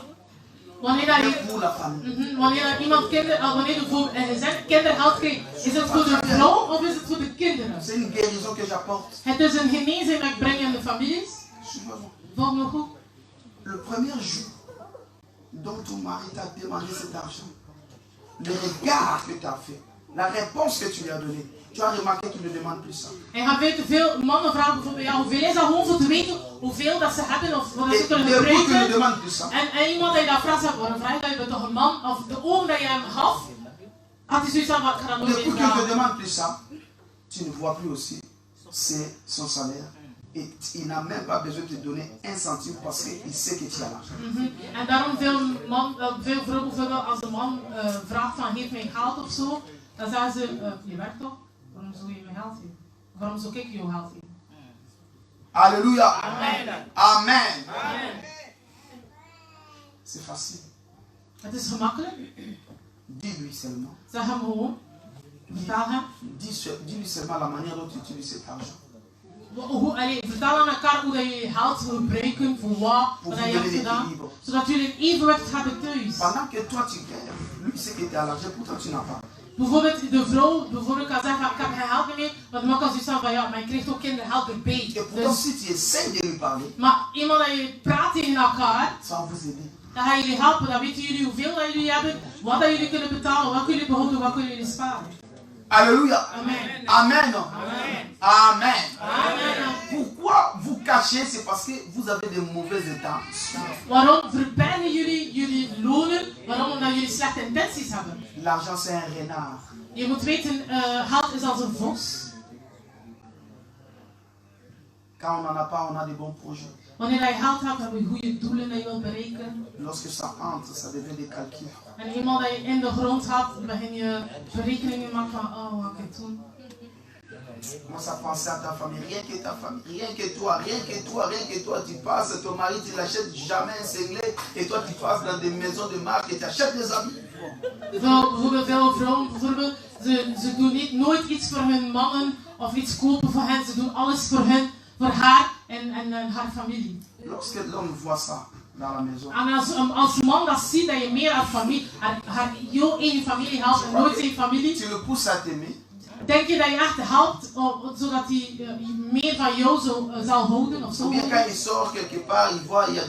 Wanneer dat mais je, pour la famille. wanneer dat iemand wanneer je voor een gezin kindergeld krijgt, is het voor de vrouw of is het voor de kinderen? C'est une guérison que j'apporte. Het is een genezing dat ik breng in de families. Suivez-moi. Volg me goed. Le premier jour dont ton mari t'a demandé cet argent, le regard que tu as fait, la réponse que tu lui as donnée, tu as remarqué qu'il ne demande plus ça. En je gaat weten, veel mannen vragen bijvoorbeeld, ja, hoeveel is dat gewoon voor te weten hoeveel dat ze hebben of wat ze Et kunnen debout, tu ne gebruiken. demandes plus ça. En iemand die dat vraagt, zegt, waarom vraag je dat? Je bent toch een man? Of de ogen dat je hem gaf, had hij zoiets van, ik ga dat nooit Depuis meer qu'il ne te vragen. demande plus ça, tu ne vois plus aussi c'est son salaire. Et il n'a même pas besoin de te donner un centime parce qu'il sait que tu as l'argent. En daarom veel vrouwen bijvoorbeeld als de man vraagt van geef mij geld of zo, dan zeggen ze, je werkt toch? Waarom zou je mij geld geven? Waarom zou ik jou geld geven? Alléluia. Amen. Amen. Amen. C'est facile. Het is gemakkelijk. Dis-lui seulement. Zeg hem gewoon. Vertel hem. Dis-lui seulement la manière dont tu utilises cet argent. Vertel aan elkaar hoe dat je je geld wil gebruiken, voor wat dat je hebt gedaan. Zodat jullie een evenwicht hebben thuis. Pendant que toi tu gagnes, lui il sait que tu as l'argent, pourtant tu n'as pas. Bijvoorbeeld de vrouw kan zeggen van ik heb geen geld meer, maar de man kan zoiets zeggen van ja, maar je krijgt ook kindergeld erbij. Et pourtant Dus, si tu essaies de lui parler, maar eenmaal dat je praat tegen elkaar, ça va vous aider. dan gaan jullie helpen. Dan weten jullie hoeveel dat jullie hebben, wat dat jullie kunnen betalen, wat kunnen jullie behouden, wat kunnen jullie sparen. Alléluia. Amen. Amen. Amen. Amen. Amen. Pourquoi vous cachez? C'est parce que vous avez de mauvaises intentions. Waarom verbergen jullie lonen? Waarom? Omdat jullie slechte intenties hebben. L'argent c'est un renard. Je moet weten, geld is als een vos. Quand on n'en a pas, on a des bons projets. Wanneer je geld hebt, heb je goede doelen die je wilt bereiken. Lorsque ça entre, ça devient des calculs. En eenmaal dat je in de grond gaat, begin je berekeningen maken van, oh, wat kan ik doen? Commence à penser à ta famille, rien que ta famille, rien que toi, rien que toi, rien que toi, tu passes, ton mari, tu l'achètes jamais un singlet, et toi tu passes dans des maisons de marque et tu achètes des habits. Bijvoorbeeld veel vrouwen, ze doen nooit iets voor hun mannen of iets kopen voor hen, ze doen alles voor haar en haar familie. Lorsque l'homme voit ça dans la maison, En als man dat ziet, dat je meer aan familie, jouw eigen familie helpt en nooit zijn familie, tu le pousses à t'aimer, denk je dat je echt helpt zodat hij meer van jou zal houden of ou zo? bien quand il sort quelque part, il voit il y a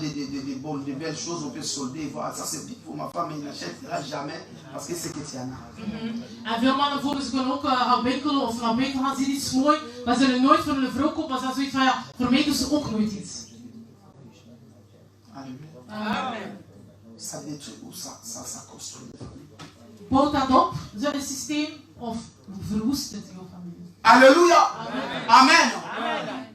des belles choses, on peut solder, il voit ça c'est bien pour ma femme, mais il n'achètera jamais parce que c'est que tu en as. En veel mannen bijvoorbeeld, ze kunnen ook gaan winkelen of naar buiten gaan, zien iets mooi, maar ze zullen nooit voor een vrouw kopen, maar ze hebben zoiets van ja, voor mij doen ze ook nooit iets. Amen. Ça détruit ou ça construit. Bouwt dat op, zo'n systeem, of verwoest het jouw familie? Alléluia. Amen. Amen.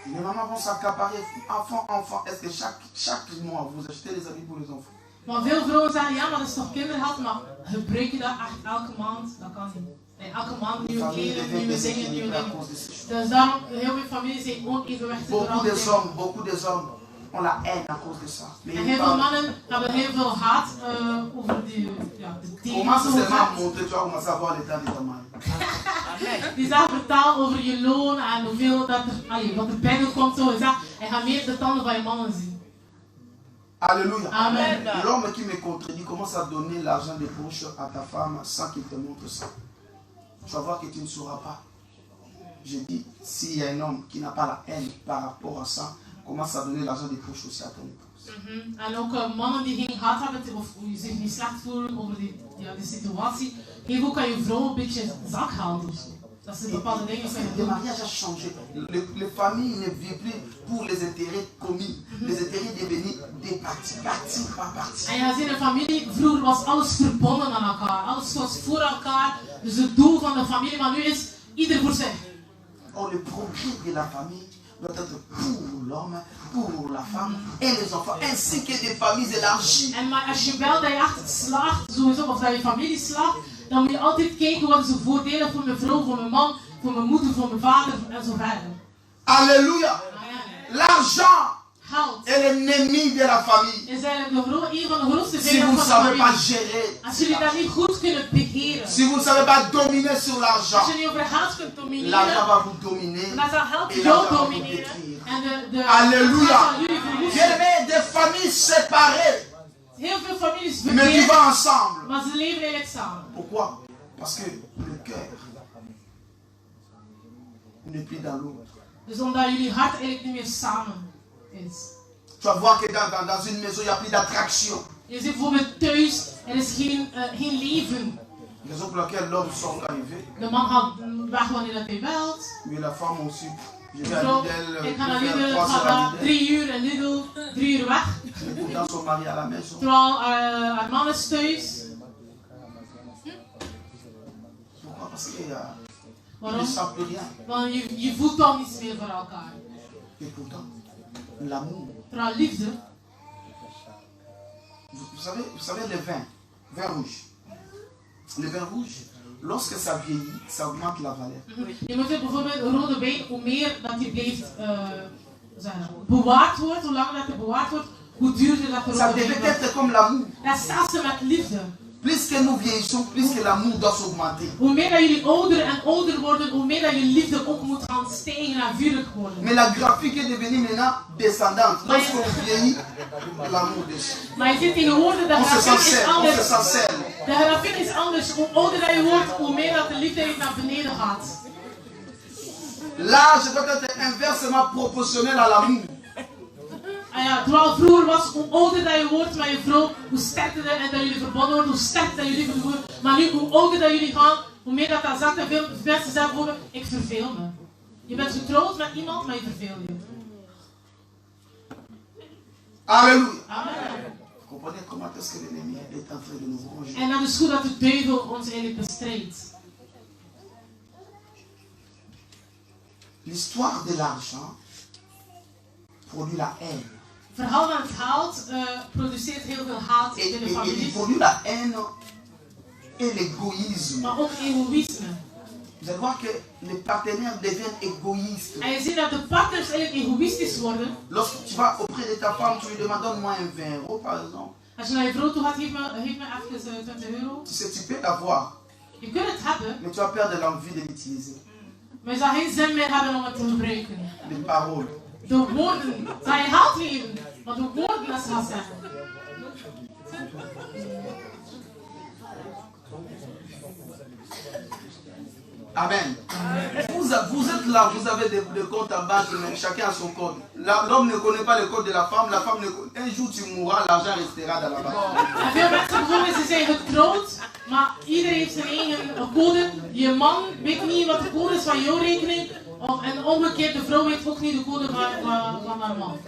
Les mamans vont s'accaparer enfant. Est-ce que chaque mois vous achetez des habits pour les enfants? Maar veel vrouwen zeggen ja, maar dat is toch kindergeld, maar gebruik je dat echt elke maand? Dat kan niet. En elke maand nieuwe kleren, nieuwe dingen, nieuwe dingen. Dus daarom, heel mijn familie zijn onevenwichtig door al die dingen. Beaucoup des hommes ont la haine à cause de ça. Mais En heel veel mannen hebben heel veel haat over de dingen. commence seulement à montrer, tu vas commencer à voir l'état de ta mari. Die zeggen vertaal over je loon en hoeveel dat er, wat er binnenkomt. Zo, en ga meer de tanden van je mannen zien. Alléluia. Amen. L'homme qui me contredit commence à donner l'argent de poche à ta femme sans qu'il te montre ça. Tu vas voir que tu ne sauras pas. Je dis, s'il y a un homme qui n'a pas la haine par rapport à ça, commence à donner l'argent de poche aussi à ton épouse. En ook mannen die geen haat hebben of zich niet slecht voelen over die situatie, geef ook aan je vrouw een beetje zakgeld of zo. Dat ze bepaalde dingen kunnen Le doen. mariage a changé. Les familles ne vivent plus pour les intérêts commis. Les intérêts devenus des parties, partie par partie. En je gaat zien, in een familie, vroeger was alles verbonden aan elkaar. Alles was voor elkaar. Dus het doel van de familie, maar nu is ieder voor zich. Or, le progrès de la famille doit être pour l'homme, pour la femme et les enfants, ainsi que des familles élargies. En maar als je wel dat je echt slaagt, sowieso, of dat je familie slaagt, dan moet je altijd kijken wat is de voordelen voor mijn vrouw, voor mijn man, voor mijn moeder, voor mijn vader en zo verder. Alléluia. L'argent Geld est l'ennemi de la famille. is eigenlijk een van de grootste Si vous vijanden ne van de savez pas familie. gérer, Als jullie dat niet goed kunnen beheren, si vous ne savez pas dominer sur als l'argent, je niet over geld kunt l'argent domineren, va vous dominer. dan zal geld Et jou l'argent va vous domineren. détruire. En de Alléluia. geld zal jullie verwoesten. Bien-aimés, des familles séparées, Heel veel families mais vivant verkeren, ensemble. maar ze leven eigenlijk samen. Pourquoi? Parce que le cœur n'est plus dans l'autre. Dus omdat jullie hart eigenlijk niet meer samen is. Tu vas voir que dans une maison, il n'y a plus d'attraction. Je ziet bijvoorbeeld thuis, er is geen leven. Raison pour laquelle l'homme sort quand il veut. De man gaat weg wanneer dat hij wilt. Mais la femme aussi. Je vais à Zo, Lidl, ik ga naar je Lidl, fais ik 3 ga heures à naar Lidl. 3 uur en Lidl, 3 uur weg. Et pourtant, son mari à la maison. Terwijl haar man is thuis. Pourquoi? Parce qu'il ne Waarom? sent plus rien. Want je voelt dan niets meer voor elkaar. Et pourtant, l'amour. Terwijl liefde, Vous savez le vin rouge. Le vin rouge, lorsque ça vieillit, ça augmente la valeur. je moet bijvoorbeeld een rode wijn, hoe meer dat die blijft bewaard wordt, hoe langer dat het bewaard wordt, hoe duurder dat de Ça rode wijn devait wordt. être comme l'amour. Dat is hetzelfde met liefde. Plus que nous vieillissons, plus que l'amour doit s'augmenter. Hoe meer dat jullie ouder en ouder worden, hoe meer dat je liefde ook moet gaan stijgen en vurig worden. Mais la graphique est devenue maintenant descendante. Lorsqu'on vieillit, l'amour descend. Maar je ziet tegenwoordig dat On se sent grafiek is seul, on se anders. sent seul. De grafiek is anders. Hoe ouder dat je wordt, hoe meer dat de liefde naar beneden gaat. L'âge doit être inversement proportionnel à l'amour. En ja, terwijl vroeger was, hoe ouder dat je wordt met je vrouw, hoe sterker en dat jullie verbonden worden, hoe sterker dat jullie verbonden worden. Maar nu, hoe ouder dat jullie gaan, hoe meer dat zakt en veel mensen zeggen bijvoorbeeld, ik verveel me. Je bent getrouwd met iemand, maar je verveelt je. Alléluia. Amen. Vous comprenez comment est-ce que l'ennemi est en train de nous ronger? En dat is goed dat de duivel ons eigenlijk bestrijdt. L'histoire de l'argent produit la haine. Het verhaal van het geld produceert heel veel haat Et, in de il familie, produit la haine et l'égoïsme. maar ook egoïsme. Vous allez voir que les partenaires deviennent égoïstes. En je ziet dat de partners eigenlijk egoïstisch worden. Lorsque tu vas auprès de ta femme, tu lui demandes donne-moi un 20 € par exemple. Als je naar je vrouw toe gaat, geef me even 20 euro. Tu sais, tu peux l'avoir, Je kunt het hebben, mais tu vas perdre l'envie de l'utiliser. maar je zal geen zin meer hebben om het te gebruiken. Les paroles. De woorden zal je geld geven, maar de woorden dat ze gaan zeggen. Amen. Vous êtes là, vous avez des comptes en banque, mais chacun a son code. L'homme ne connaît pas le code de la femme ne connaît. Un jour tu mourras, l'argent restera dans la banque. En veel mensen bijvoorbeeld, ze zijn getrouwd, maar iedereen heeft zijn eigen code. Je man weet niet wat de code is van jouw rekening. En omgekeerd, de vrouw weet ook niet de code van haar man.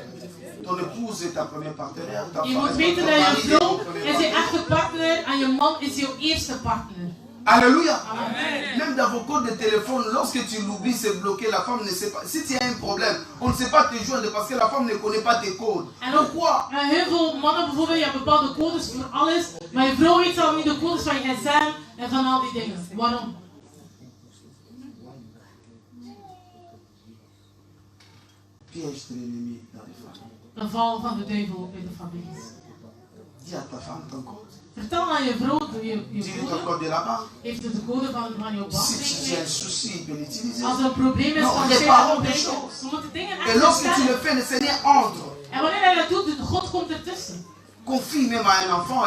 Ton épouse est ta première partenaire. Ta Je femme moet est weten ton dat mari je est ton vrouw premier is je partenaire. echte partner en je man is jouw eerste partner. Alléluia. Amen. Même dans vos codes de téléphone, lorsque tu l'oublies, c'est bloqué, la femme ne sait pas. Si tu as un problème, on ne sait pas te joindre parce que la femme ne connaît pas tes codes. En ook Pourquoi? heel veel mannen bijvoorbeeld, je hebt bepaalde codes voor alles, maar je vrouw weet al niet de codes van je gsm en van al die dingen. Waarom? Piège de l'ennemi dans les familles. Een val van de duivel bij de families. Dis à ta femme ton code. Vertel aan je vrouw je Dis-lui ton code. code de la banque. Heeft het de code van jouw Si tu as un bankrekening? souci, il peut l'utiliser. Als er een probleem is, Non, dan les zeg paroles je des dat choses. we moeten dingen Et echt lorsque tu vertellen. le fais, le Seigneur entre. En wanneer hij dat doet, God komt ertussen. Confie même à un enfant,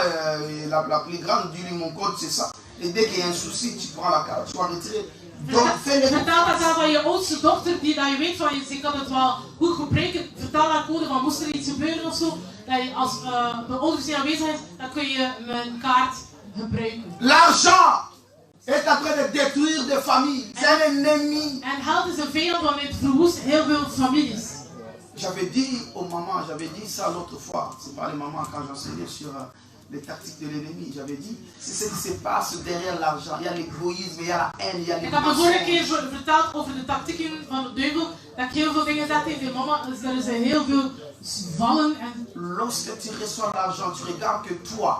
la plus grande, dis-lui mon code c'est ça. Et dès qu'il y a un souci, tu prends la carte, tu vas retirer. Donc fais-le. Vertel dat zelf aan je oudste dochter, die dat je weet van je kan het wel goed gebruiken. Vertel haar code van moest er iets gebeuren of zo. Dat je als de ouders die aanwezig is, dan kun je mijn kaart gebruiken. L'argent est en train de détruire des familles. C'est un ennemi. En geld is een vijand, want het verwoest heel veel families. J'avais dit aux mamans, j'avais dit ça l'autre fois, c'est pas les mamans quand j'enseignais sur les tactiques de l'ennemi, j'avais dit, c'est ce qui se passe derrière l'argent. Il y a l'égoïsme, il y a la haine, il y a les Ik had de vorige keer mensonges. verteld over de tactieken van de duivel, dat ik heel veel dingen zei tegen de mama, dus er zijn heel veel vallen. En Lorsque tu reçois l'argent, tu regardes que toi.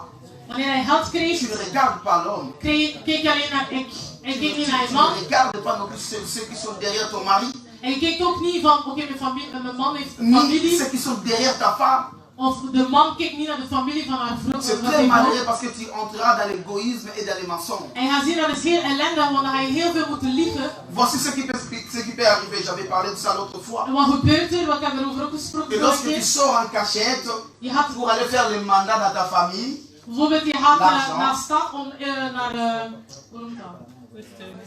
wanneer hij geld kreeg, Tu ne regardes pas l'homme. keek je alleen naar ik. En je keek niet naar je Tu man. ne regardes pas non plus ceux qui sont derrière ton mari, En je keek ook niet van, oké, mijn man heeft een ni familie. ceux qui sont derrière ta femme. Of de man keek niet naar de familie van haar vrouw. C'est très malheureux parce que tu entreras dans l'égoïsme et dans les mensonges. En je gaat zien, dat is heel ellendig, want dan ga je heel veel moeten liegen. Voici ce qui peut arriver. J'avais parlé de ça l'autre fois. En wat gebeurt er? Wat ik heb erover ook gesproken. Et lorsque tu sors en cachette Je gaat, pour aller faire les mandats dans ta famille, bijvoorbeeld, je gaat L'argent. naar de stad om naar hoe noemt dat?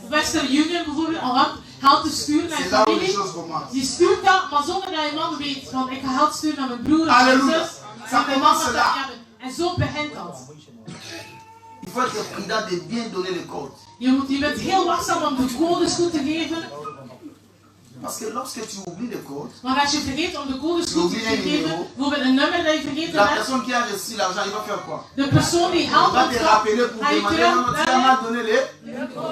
Western Union bijvoorbeeld, om geld te sturen naar je c'est là où les familie. choses commencent. Je stuurt dat, maar zonder dat je man weet. Want ik ga geld sturen naar mijn broer en Halleluja. mijn zus. Ça En mijn man commence gaat là. dat hebben. En zo begint dat. Il faut être prudent de bien donner les codes. Je bent heel waakzaam om de codes goed te geven. Parce que lorsque tu oublies les codes, Maar als je vergeet om de codes goed te Oublie een geven, numero. bijvoorbeeld een nummer dat je vergeten la bent, personne qui a reçu l'argent, il va faire quoi? de persoon die Il geld va te ontvangt, rappeler pour ga je demander, non, non, tu terugbellen. m'as donné les...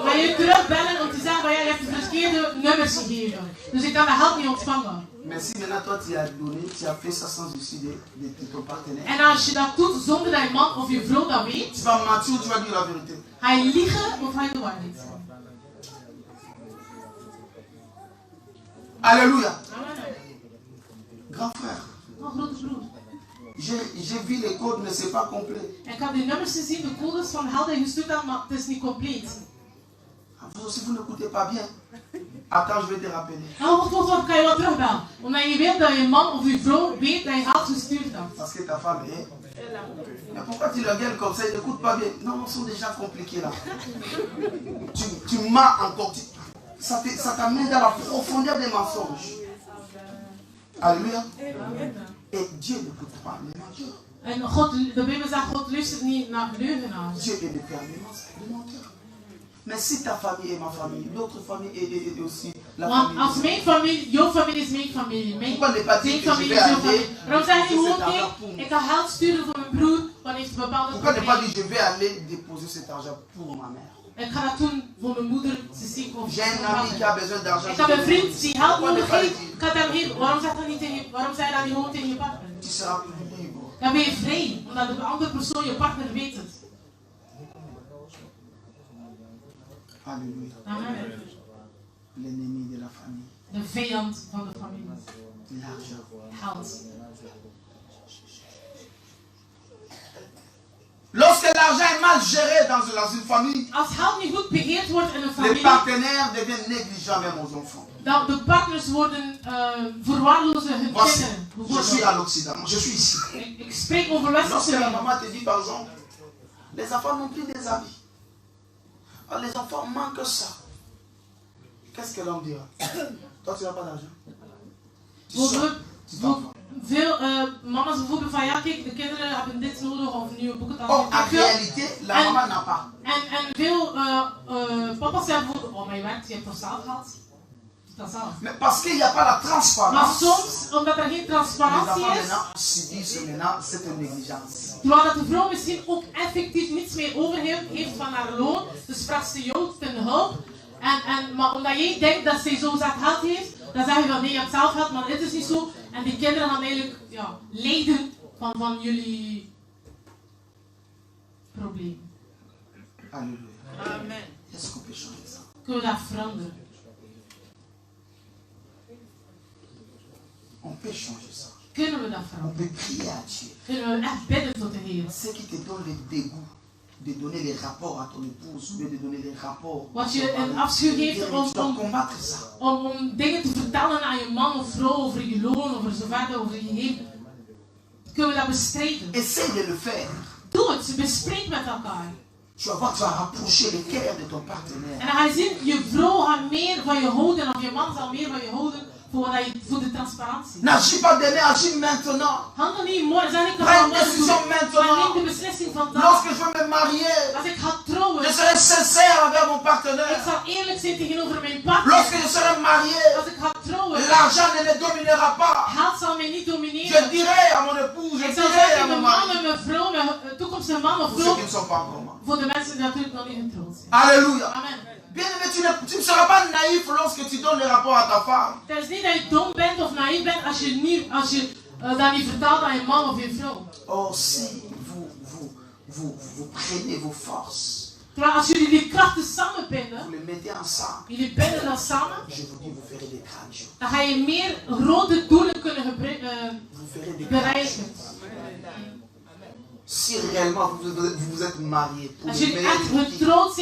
Ga je terugbellen om te zeggen van ja, je hebt de verkeerde nummers gegeven. Dus ik kan dat geld niet ontvangen. Mais si maintenant toi tu as donné, tu as fait ça sans souci de ton partenaire, En als je dat doet zonder dat je man of je vrouw dat weet, tu vas mentir ou tu vas dire la vérité? ga je liegen of ga je de waarheid zeggen. Alléluia. Amen. Grand frère, Oh, grote broer. j'ai vu les codes, mais c'est pas complet. En ik heb die nummers gezien, de codes van geld dat je gestuurd had, maar het is niet compleet. Vous aussi, vous n'écoutez pas bien. Attends, je vais te rappeler. Nou, wacht, kan je wat terugbellen. Omdat je weet dat je man of je vrouw weet dat je geld gestuurd hebt. Parce que ta femme est... Mais pourquoi tu le gueules comme ça? Il n'écoute pas bien. Non, ils sont déjà compliqués là. Tu mens encore. Ça t'amène dans la profondeur des mensonges. Alléluia. Et Dieu n'écoute pas les menteurs. En God, de Bijbel zegt, God luistert niet naar leugenaars. Dieu est le père des menteurs. Mais si ta famille est ma famille, l'autre famille est aussi la Want famille. als mijn familie, jouw familie is mijn familie. Pourquoi ne pas dire Mijn que je familie vais is jouw aller familie. Waarom zeg je niet déposer gewoon, cet argent kijk, pour moi? ik ga geld sturen voor mijn broer, want hij heeft bepaalde Pourquoi ne pas problemen. dire je vais aller déposer cet argent pour ma mère? Ik ga dat doen voor mijn moeder, ze ziek of J'ai un ami qui a besoin d'argent. ik heb een vriend die geld Pourquoi ne nodig pas le heeft, dire? ik ga het hem geven. Waarom zeg je dat niet tegen, waarom zeg je dat niet gewoon tegen je partner? Tu seras plus libre. Dan ben je vrij, omdat de andere persoon, je partner, weet het. Alléluia. Amen. L'ennemi de la famille. De vijand van de familie. L'argent. Geld. Lorsque l'argent est mal géré dans une famille, Als geld niet goed beheerd wordt in een les familie, partenaires deviennent négligents même aux enfants. dan de partners worden verwaarlozen hun Voici, kinderen. je suis Bijvoorbeeld. à l'Occident, je suis ici. Ik spreek over westerse Lorsque la wereld. maman te dit par exemple, les enfants n'ont plus des habits. Alors les enfants manquent ça. Qu'est-ce que l'homme dira? Toi tu n'as pas d'argent. Tu sors, tu t'en vas. Veel mama's bijvoorbeeld van ja, kijk, de kinderen hebben dit nodig of nieuwe boeken. Or en réalité, la En- maman n'a pas. En veel papa's zeggen bijvoorbeeld, oh maar je werkt, je hebt toch zelf gehad? Doe dat zelf. Mais parce qu'il n'y a pas la Maar transparence, soms, omdat er geen les transparantie enfants is, maintenant subissent maintenant cette négligence. terwijl dat de vrouw misschien ook effectief niets meer heeft van haar loon, dus vraagt ze jou ten hulp. Maar omdat jij denkt dat zij zo zat geld heeft, dan zeg je van nee, je hebt zelf geld, maar dit is niet zo. En die kinderen gaan eigenlijk lijden van jullie probleem. Alléluia. Amen. Est-ce qu'on peut changer ça? Kunnen we dat veranderen? On peut changer ça. Kunnen we dat On veranderen? peut prier à Dieu. Kunnen we echt bidden tot de Heer? Ce qui te donne le dégoût de donner les rapports à ton épouse ou bien de donner les rapports. Wat je een afschuw geeft Tu dois combattre ça. om dingen te vertellen aan je man of vrouw over je loon, over zo verder, over je leven. Kunnen we dat bestrijden? Essaye de le faire. Doe het, bespreek met elkaar. Tu vas voir, tu vas rapprocher le cœur de ton partenaire. En dan ga je zien, je vrouw gaat meer van je houden, of je man zal meer van je houden, Voor de transparantie. N'agis pas demain, agis maintenant. Handel niet morgen, zeg ik kan Prends wel une morgen décision doen. Maar maintenant. neem de beslissing vandaag. Lorsque je vais me marier, Als ik ga trouwen, je serai sincère envers mon ik partenaire. zal eerlijk zijn tegenover mijn partner. Lorsque je serai marié, Als ik ga trouwen, l'argent ne me dominera pas. geld zal mij niet Je domineren. dirai à mon épouse, je Ik zal dirai à zeggen, mon mijn man mari. en mijn vrouw, mijn toekomstige man of Pour ceux vrouw, qui ne sont pas encore mariés. voor de mensen die natuurlijk nog niet getrouwd zijn. Alléluia. Amen. Bien-aimé, tu ne seras pas naïf lorsque tu donnes les rapports à ta femme. Het is niet dat je dom bent of naïef bent als je dat niet vertaalt aan je man of je vrouw. Or, si vous prenez vos forces, Terwijl als jullie die krachten vous samenbinden, les mettez ensemble, jullie binden dat samen, je vous dis, vous ferez des grandes choses. dan ga je meer grote doelen kunnen Vous ferez des grandes bereiken. choses. Si réellement vous êtes mariés pour Als le jullie meilleur echt des temps, getrouwd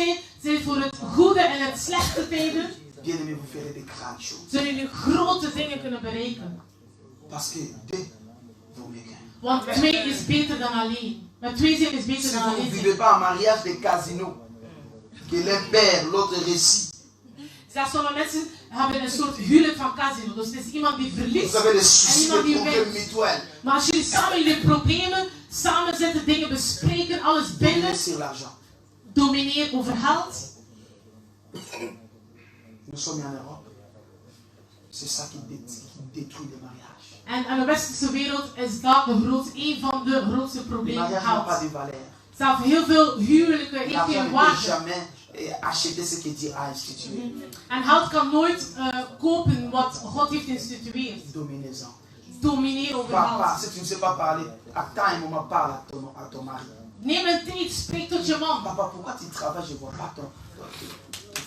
zijn voor het goede en het slechte tijden, bien-aimé, vous ferez des grandes choses. zullen jullie grote dingen kunnen bereiken. Parce que deux vaut mieux qu'un. Want twee is beter dan alleen. Met twee zijn is beter Si dan vous ne alleen vivez zijn. pas un mariage de casino, que l'un perd, l'autre réussit, Zelfs sommige mensen hebben een soort huwelijk van casino. Dus het is iemand die verliest vous avez des en soucis, iemand des die problèmes wint. mutuels, Maar als jullie samen jullie problemen samen zitten, dingen bespreken, alles binden, dominez sur l'argent. domineer over geld. Nous sommes en Europe. C'est ça qui détruit les mariages. En aan de westerse wereld is dat een van de grootste Les problemen. mariages n'ont pas Geld. de valeur. Zelfs heel veel huwelijken heeft L'argent geen ne peut waarde. jamais acheter ce que Dieu a institué. En geld kan nooit kopen wat God heeft institueerd. Dominez-en. Domineer over Papa, geld. si tu ne sais pas parler, attends un moment, parle à ton mari. Neem een tijd, spreek tot je man. Papa, pourquoi tu travailles? Je ne vois pas ton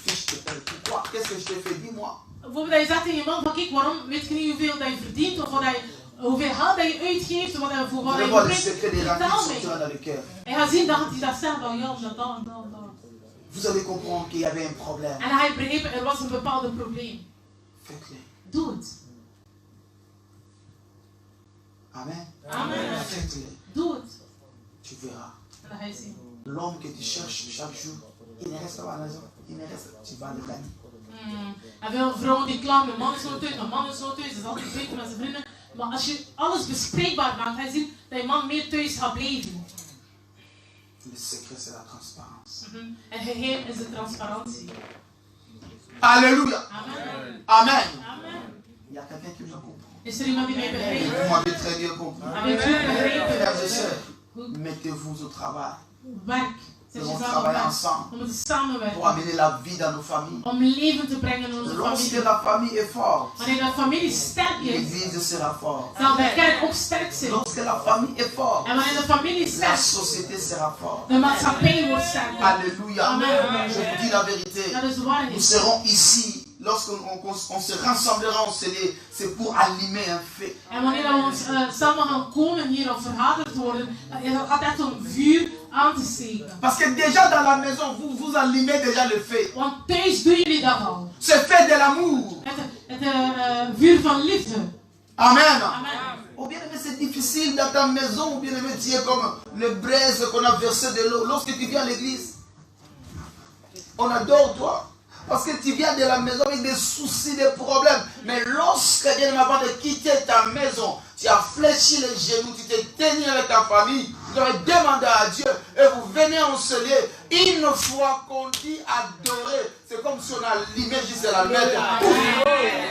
fiche de paie. Pourquoi? Qu'est-ce que je t'ai fait? Dis-moi. Bijvoorbeeld dat je zegt tegen je man van kijk, waarom weet je niet hoeveel dat je verdient of wat dat je, hoeveel geld dat je uitgeeft of wat dat je voor wat Vous je allez voir le gebruikt. secret des Vertel rapides mij. sortira dans le cœur. En hij gaat zien dat hij dat zegt van ja, dat. Vous allez comprendre qu'il y avait un problème. En hij begreep er was een bepaalde probleem. Faites-le. Doe het. Amen. Amen. Faites-le. Doe het. Tu verras. En dan ga je zien. L'homme que tu cherches chaque jour, il ne reste pas à la maison. Il ne reste, tu vas le gagner. En veel vrouwen die klagen, mijn man is nooit thuis, mijn man is nooit thuis, ze is altijd buiten met zijn vrienden. Maar als je alles bespreekbaar maakt, ga je zien dat je man meer thuis gaat blijven. Le secret, c'est la transparence. En geheim is de transparantie. Alléluia. Amen. Amen. Amen. Il y a quelqu'un qui me comprend. Is er iemand die mij begrijpt? Vous m'avez très bien compris. Heb je het begrepen? Frères et sœurs, mettez-vous au travail. Werk. Nous Zet allons jezelf op travailler werk. ensemble We moeten pour samenwerken. amener la vie dans nos familles. Om leven te brengen in onze Lorsque familie. la famille est forte, Wanneer de familie sterk is, l'église sera forte. zal de kerk ook sterk zijn. Lorsque la famille est forte, En wanneer de familie la sterk is, société sera forte. de maatschappij wordt sterker. Alléluia. Amen. Je vous dis la vérité. Dat is de Nous waarheid. serons ici. Lorsqu'on se rassemblera, c'est pour allumer un feu. En wanneer we ons samen gaan komen hier of vergaderd worden, dan gaat echt om vuur aan te steken. Parce que déjà dans la maison, vous allumez déjà le feu. Want thuis doen jullie dat al. C'est fait de l'amour. Het vuur van liefde. Amen. Amen. Ou bien aimé, c'est difficile dans ta maison, ou bien aimé, tu es comme le braise qu'on a versé de l'eau. Lorsque tu viens à l'église, on adore toi. Parce que tu viens de la maison avec des soucis, des problèmes. Mais lorsque bien avant de quitter ta maison, tu as fléchi les genoux, tu t'es tenu avec ta famille, tu as demandé à Dieu et vous venez en ce lieu. Une fois qu'on dit adorer, c'est comme si on allumait juste la lettre.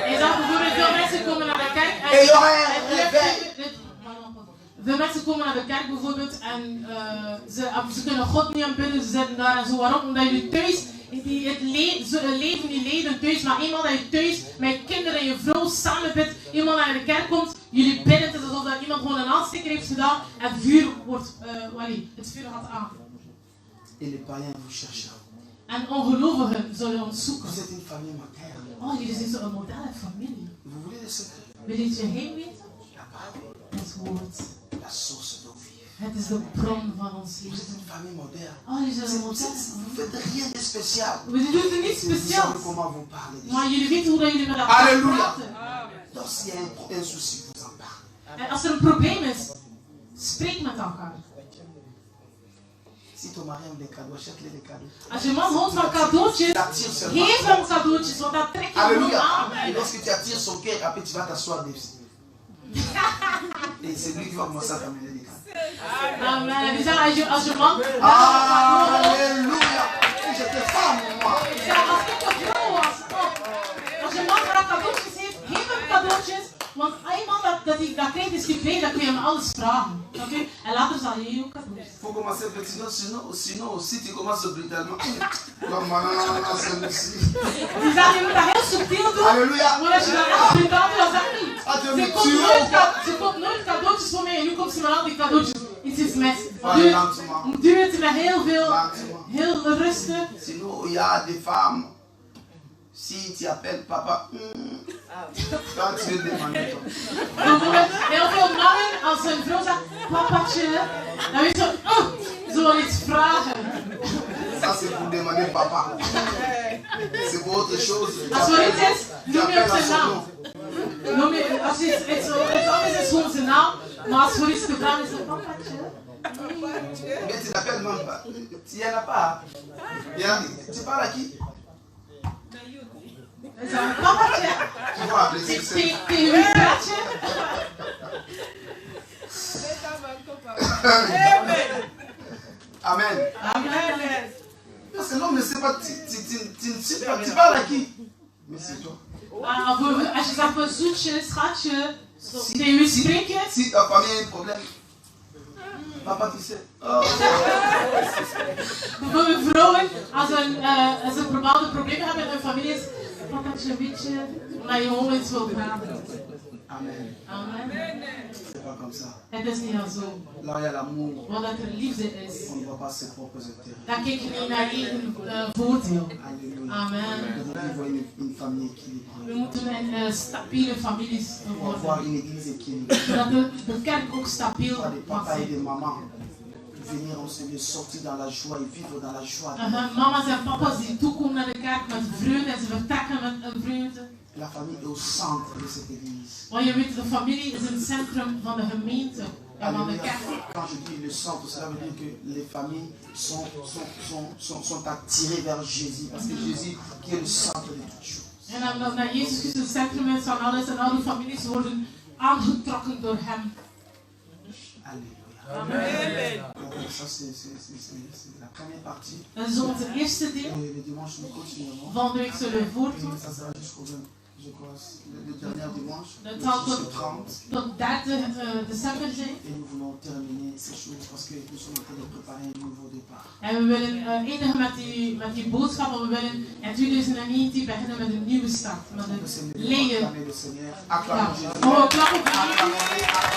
En dan bijvoorbeeld veel mensen komen naar de kerk Et il y aura un réveil. veel mensen komen naar de kerk bijvoorbeeld en ze kunnen God niet aanbidden, ze zitten daar en zo. Waarom? Omdat jullie thuis het leven die leiden thuis, maar eenmaal dat je thuis met je kinderen en je vrouw samen bent, eenmaal naar de kerk komt, jullie bidden, het is alsof dat iemand gewoon een aansteker heeft gedaan en het vuur gaat aan. Et les païens vous chercheront. En ongelovigen zullen ons zoeken. Vous êtes une famille moderne. Oh, jullie zijn zo'n moderne familie. Vous voulez le secret? Wil je het je heen weten? La parole, Het woord. la source d'eau vive. Het is de bron van ons Vous êtes leven. une famille moderne. Oh, jullie zijn een moderne. Vous faites rien de spécial. We doen er niets Vous savez speciaals. comment vous parlez. Maar jullie weten hoe dat jullie met elkaar Halleluja. praten. Donc s'il y a un souci, vous en parlez. En als er een probleem is, spreek met elkaar. Si ton mari aime les cadeaux, achète-les des cadeaux. Als je man houdt van cadeautjes, geef hem cadeautjes, want dat trek je hem Alléluia. aan. Et lorsque tu attires son cœur, après tu vas t'asseoir dessus. Et c'est lui qui va commencer à t'amener des cadeaux. Amen. Die zeggen, als je man... Alléluia. J'étais femme, moi. Ik zeg, als ik een vrouw was, als je man graag cadeautjes heeft, geef hem cadeautjes. Want eenmaal dat krijgt is gekregen, dan kun je hem alles vragen. Okay? En later zal je je ook cadeautjes. Il faut commencer petit, sinon aussi tu commences brutalement. Die zeggen, je moet dat heel subtiel doen. Alléluia. Maar als je dat echt brutaal doet, dan zeg ik niet. Ze koopt nooit cadeautjes voor mij en nu komt ze met al die cadeautjes. Iets is mis. Duw het met heel veel, heel rustig. Sinon, il y a des femmes, si tu appelles papa, quand tu veux demander toi. Bijvoorbeeld, heel veel mannen, als hun vrouw zegt, papatje, dan weet je zo, ze wil iets vragen. Ça c'est pour demander papa. C'est pour autre chose. Als er iets is, noem je op zijn naam. Als iets anders is, gewoon zijn naam. Maar als er iets te vragen is, papatje. Mais tu n'appelles même pas. Tu n'y en as pas. Tu parles à qui? Papatje. Tu vas appeler ce Tegen wie praat je? Amen. Amen. Parce que l'homme ne sait pas, tu parles à qui? Mais c'est toi. Als je zegt, zoetje, schatje, tegen wie spreek je? Si ta famille a un problème, papa tu sais. Oh. Bijvoorbeeld vrouwen, als ze een bepaalde problemen hebben met hun familie, is papatje, weet je, omdat je gewoon iets wil praten. Amen. Amen. C'est pas comme ça. Het is niet al zo. Là il y a l'amour. Want dat er liefde is, On ne voit pas ses propres intérêts. dan kijk je niet naar eigen voordeel. Alléluia. Amen. Nous devons vivre une famille équilibrée. We moeten een stabiele familie On va worden. voir une église équilibrée. Zodat de kerk ook stabiel Pas des mag papas et zijn. des mamans venir au Seigneur, sortir dans la joie et vivre dans la joie. Mama's en papa's die toekomen naar de kerk met vreugde en ze vertrekken met een vreugde. La famille est au centre de cette église. Want je weet, de familie is het centrum van de gemeente en van de Alléluia. kerk. Quand je dis le centre, cela veut dire que les familles sont attirées vers Jésus. Parce que Jésus qui est le centre de toutes choses. En omdat Jezus Christus het centrum is van alles en alle families worden aangetrokken door hem. Alléluia. Amen. Ça, c'est la première partie. Dat is onze eerste deel. Et le dimanche, nous continuerons. Volgende week zullen we Et voortdoen. ça sera jusqu'au, je crois, le dernier dimanche, Dat zal jusqu'au 30. tot 30 december zijn. Et nous voulons terminer ces choses parce que nous sommes en train de préparer un nouveau départ. En we willen eindigen met die boodschap. En we willen in 2019 beginnen met een nieuwe start. Met een leien. Acclamez le Seigneur. Acclamez Jésus. Oh, klappen voor Acclamez,